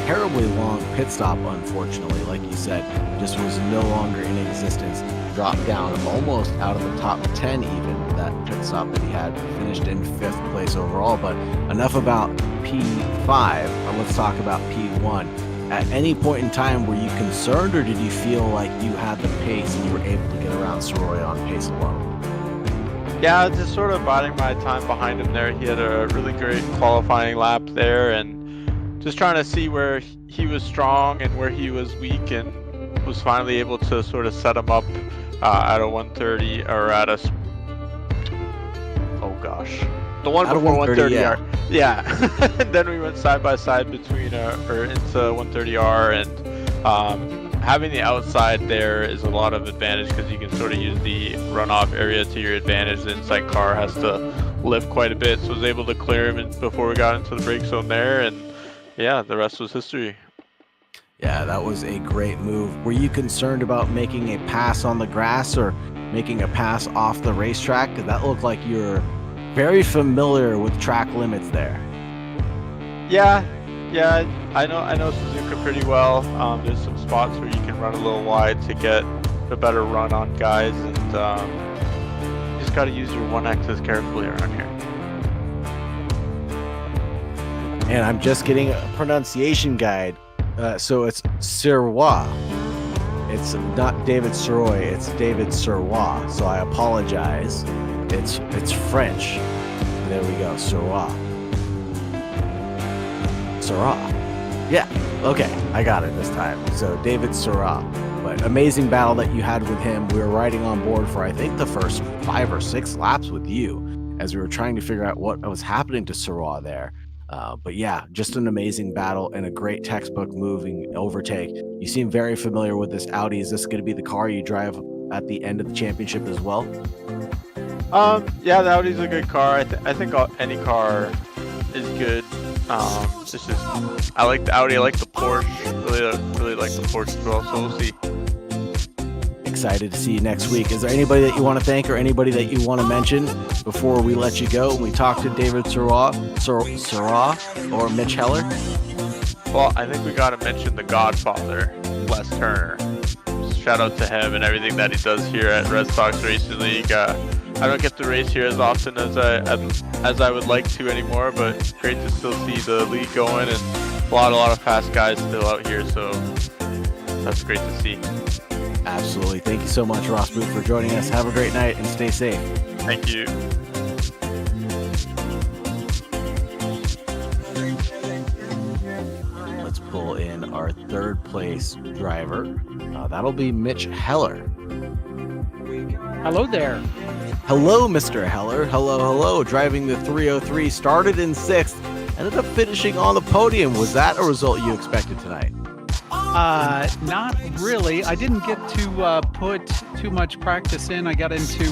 S3: terribly long pit stop, unfortunately, like you said, just was no longer in existence. Dropped down almost out of the top 10 even with that pit stop that he had, finished in 5th place overall. But enough about P5, let's talk about P1. At any point in time, were you concerned, or did you feel like you had the pace and you were able to get around Soroy on pace alone?
S5: Yeah, just sort of biding my time behind him there. He had a really great qualifying lap there, and just trying to see where he was strong and where he was weak, and was finally able to sort of set him up at a 130 or at a the one before 130R. Yeah. And then we went side by side between or into 130R, and having the outside there is a lot of advantage because you can sort of use the runoff area to your advantage. The inside car has to lift quite a bit, so I was able to clear him before we got into the brake zone there, and yeah, the rest was history.
S3: Yeah, that was a great move. Were you concerned about making a pass on the grass or making a pass off the racetrack? That looked like you're very familiar with track limits there.
S5: Yeah, I know Suzuka pretty well. There's some spots where you can run a little wide to get a better run on guys, and you just got to use your 1Xs carefully around here.
S3: And I'm just getting a pronunciation guide. So it's Sirois. It's not David Sirois, it's David Sirois. So I apologize. It's French. There we go, Sirois. Sirois. Yeah, okay, I got it this time. So David Sirois. But amazing battle that you had with him. We were riding on board for I think the first 5 or 6 laps with you as we were trying to figure out what was happening to Sirois there. But yeah, just an amazing battle and a great textbook moving overtake. You seem very familiar with this Audi. Is this going to be the car you drive at the end of the championship as well?
S5: Yeah, the Audi's a good car. I think any car is good. It's just I like the Audi. I like the Porsche. Really like the Porsche as well. So we'll see.
S3: Excited to see you next week. Is there anybody that you want to thank or anybody that you want to mention before we let you go? We talked to David Sirois or Mitch Heller.
S5: Well, I think we got to mention the Godfather, Les Turner. Shout out to him and everything that he does here at Red Sox Racing League. I don't get to race here as often as I would like to anymore, but great to still see the league going and a lot of fast guys still out here. So that's great to see.
S3: Absolutely. Thank you so much, Ross Booth, for joining us. Have a great night and stay safe.
S5: Thank you.
S3: Let's pull in our third place driver. That'll be Mitch Heller.
S6: Hello there.
S3: Hello, Mr. Heller. Hello. Driving the 303, started in 6th, ended up finishing on the podium. Was that a result you expected tonight?
S6: Not really. I didn't get to put too much practice in. I got into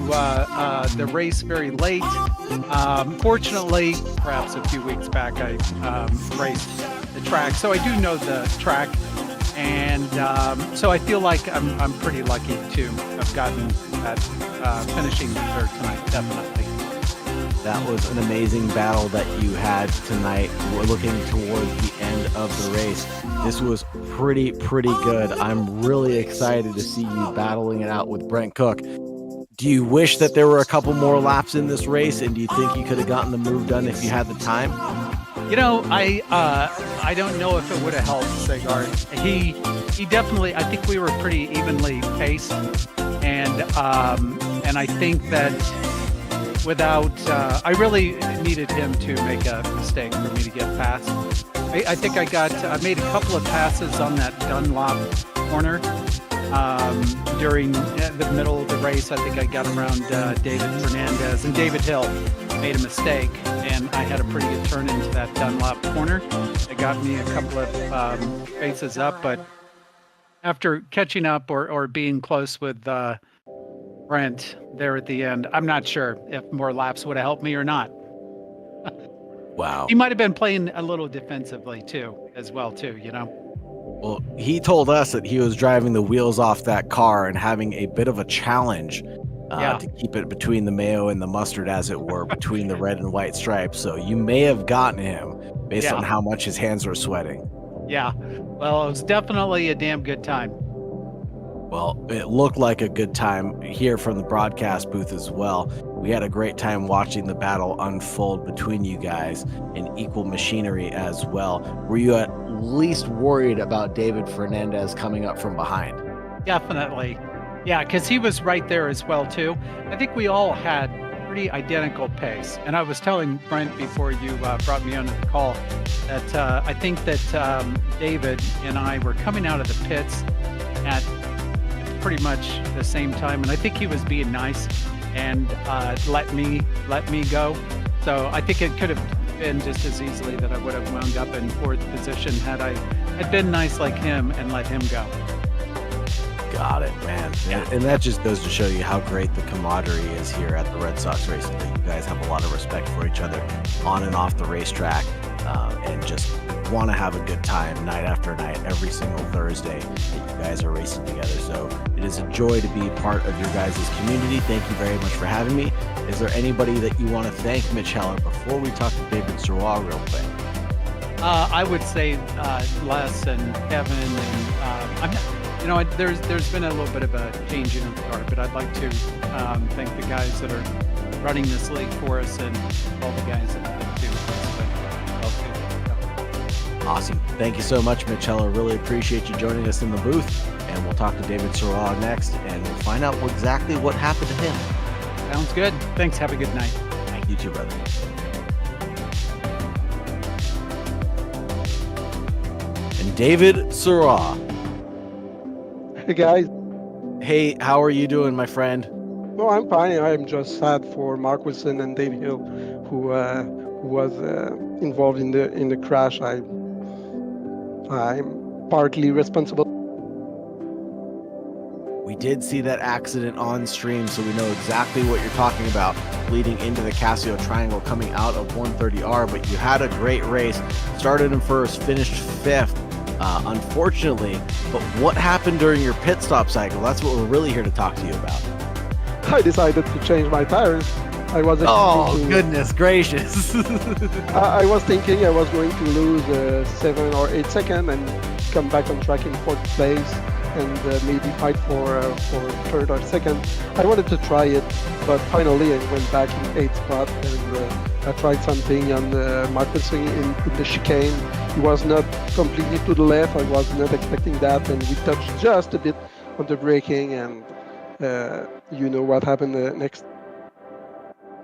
S6: the race very late. Fortunately, perhaps a few weeks back, I raced the track, so I do know the track, and so I feel like I'm pretty lucky to have gotten that finishing third tonight. Definitely.
S3: That was an amazing battle that you had tonight. We're looking toward the end of the race. This was pretty good. I'm really excited to see you battling it out with Brent Cook. Do you wish that there were a couple more laps in this race, and do you think you could have gotten the move done if you had the time?
S6: You know, I don't know if it would have helped Sigard. He definitely. I think we were pretty evenly paced, and I think that without, I really needed him to make a mistake for me to get past. I think I made a couple of passes on that Dunlop corner during the middle of the race. I think I got around David Fernandez, and David Hill made a mistake, and I had a pretty good turn into that Dunlop corner. It got me a couple of faces up, but after catching up or being close with Brent there at the end, I'm not sure if more laps would have helped me or not.
S3: Wow.
S6: He might have been playing a little defensively too, you know?
S3: Well, he told us that he was driving the wheels off that car and having a bit of a challenge to keep it between the mayo and the mustard, as it were, between the red and white stripes. So you may have gotten him based on how much his hands were sweating.
S6: Yeah. Well, it was definitely a damn good time.
S3: Well, it looked like a good time here from the broadcast booth as well. We had a great time watching the battle unfold between you guys in equal machinery as well. Were you at least worried about David Fernandez coming up from behind?
S6: Definitely. Yeah, because he was right there as well, too. I think we all had pretty identical pace. And I was telling Brent before you brought me onto the call that I think that David and I were coming out of the pits at pretty much the same time, and I think he was being nice and let me go. So I think it could have been just as easily that I would have wound up in fourth position had I been nice like him and let him go.
S3: Got it, man. And that just goes to show you how great the camaraderie is here at the Red Sox Racing League. You guys have a lot of respect for each other on and off the racetrack, and just want to have a good time night after night, every single Thursday that you guys are racing together. So it is a joy to be part of your guys' community. Thank you very much for having me. Is there anybody that you want to thank, Mitch Heller, before we talk to David Sirois real quick?
S6: I would say Les and Kevin, and I'm not, there's been a little bit of a change in the car, but I'd like to thank the guys that are running this league for us and all the guys that are doing this.
S3: Awesome. Thank you so much, Mitch Heller. Really appreciate you joining us in the booth. And we'll talk to David Sirois next, and we'll find out exactly what happened to him.
S6: Sounds good. Thanks. Have a good night.
S3: Thank you too, brother. And David Sirois.
S7: Hey guys.
S3: Hey, how are you doing, my friend?
S7: No, I'm fine. I'm just sad for Mark Wilson and Dave Hill, who was involved in the crash. I'm partly responsible.
S3: We did see that accident on stream, so we know exactly what you're talking about, leading into the Casio Triangle coming out of 130R, but you had a great race, started in first, finished fifth, unfortunately. But what happened during your pit stop cycle? That's what we're really here to talk to you about.
S7: I decided to change my tires. I was
S3: goodness gracious.
S7: I was thinking I was going to lose 7 or 8 seconds and come back on track in 4th place and maybe fight for 3rd or 2nd. I wanted to try it, but finally I went back in 8th spot, and I tried something on Mark Wilson in the chicane. He was not completely to the left. I was not expecting that, and we touched just a bit on the braking, and you know what happened next.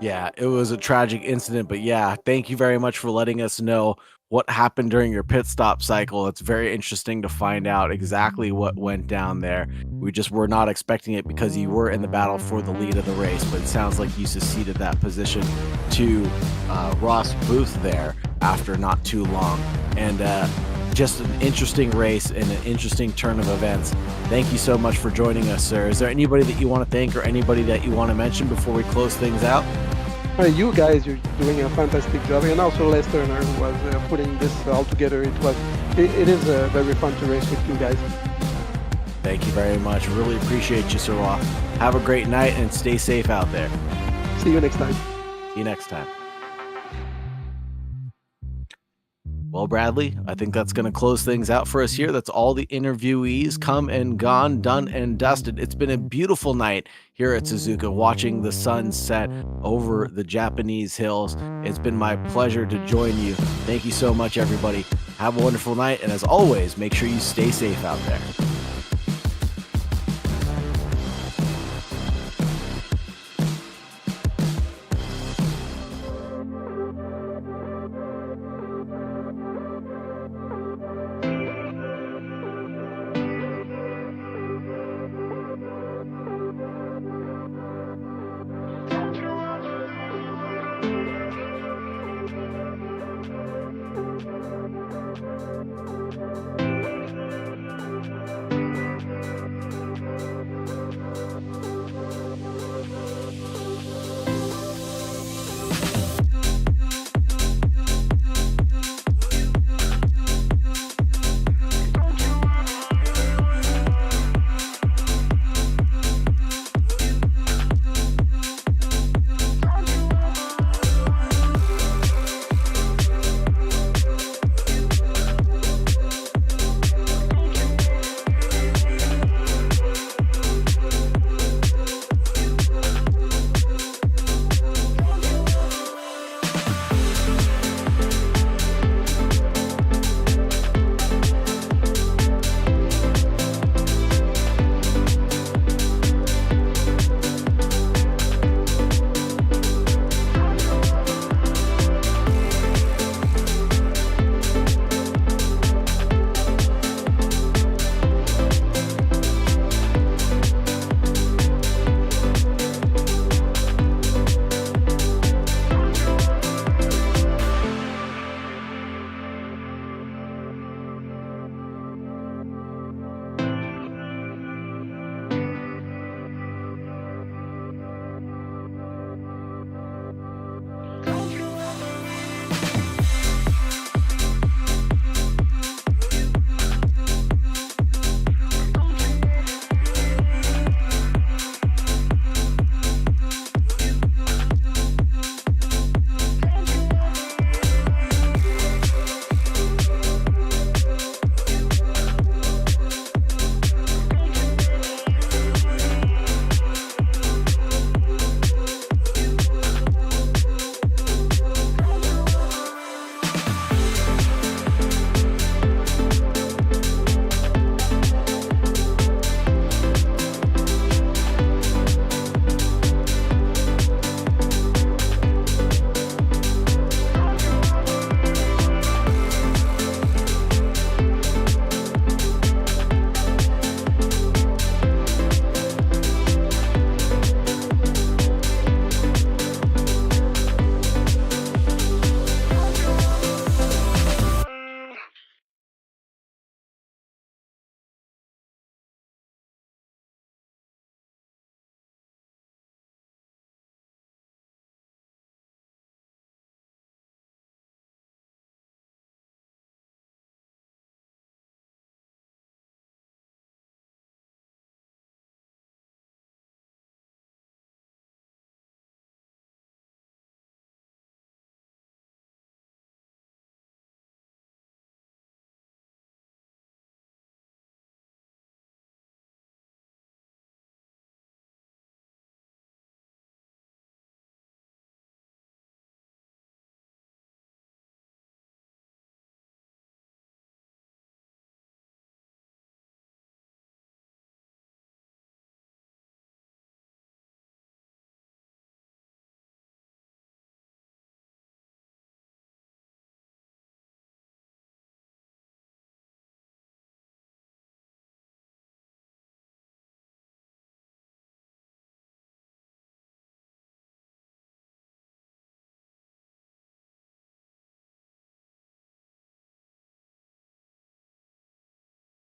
S3: Yeah, it was a tragic incident, but yeah, thank you very much for letting us know what happened during your pit stop cycle. It's very interesting to find out exactly what went down there. We just were not expecting it because you were in the battle for the lead of the race, but it sounds like you succeeded that position to Ross Booth there after not too long. And just an interesting race and an interesting turn of events. Thank you so much for joining us, sir. Is there anybody that you want to thank or anybody that you want to mention before we close things out?
S7: You guys, you're doing a fantastic job, and also Les Turner, who was putting this all together. It is very fun to race with you guys.
S3: Thank you very much. Really appreciate you, Sirois. Have a great night and stay safe out there.
S7: See you next time.
S3: See you next time. Well, Bradley, I think that's going to close things out for us here. That's all the interviewees come and gone, done and dusted. It's been a beautiful night here at Suzuka, watching the sun set over the Japanese hills. It's been my pleasure to join you. Thank you so much, everybody. Have a wonderful night. And as always, make sure you stay safe out there.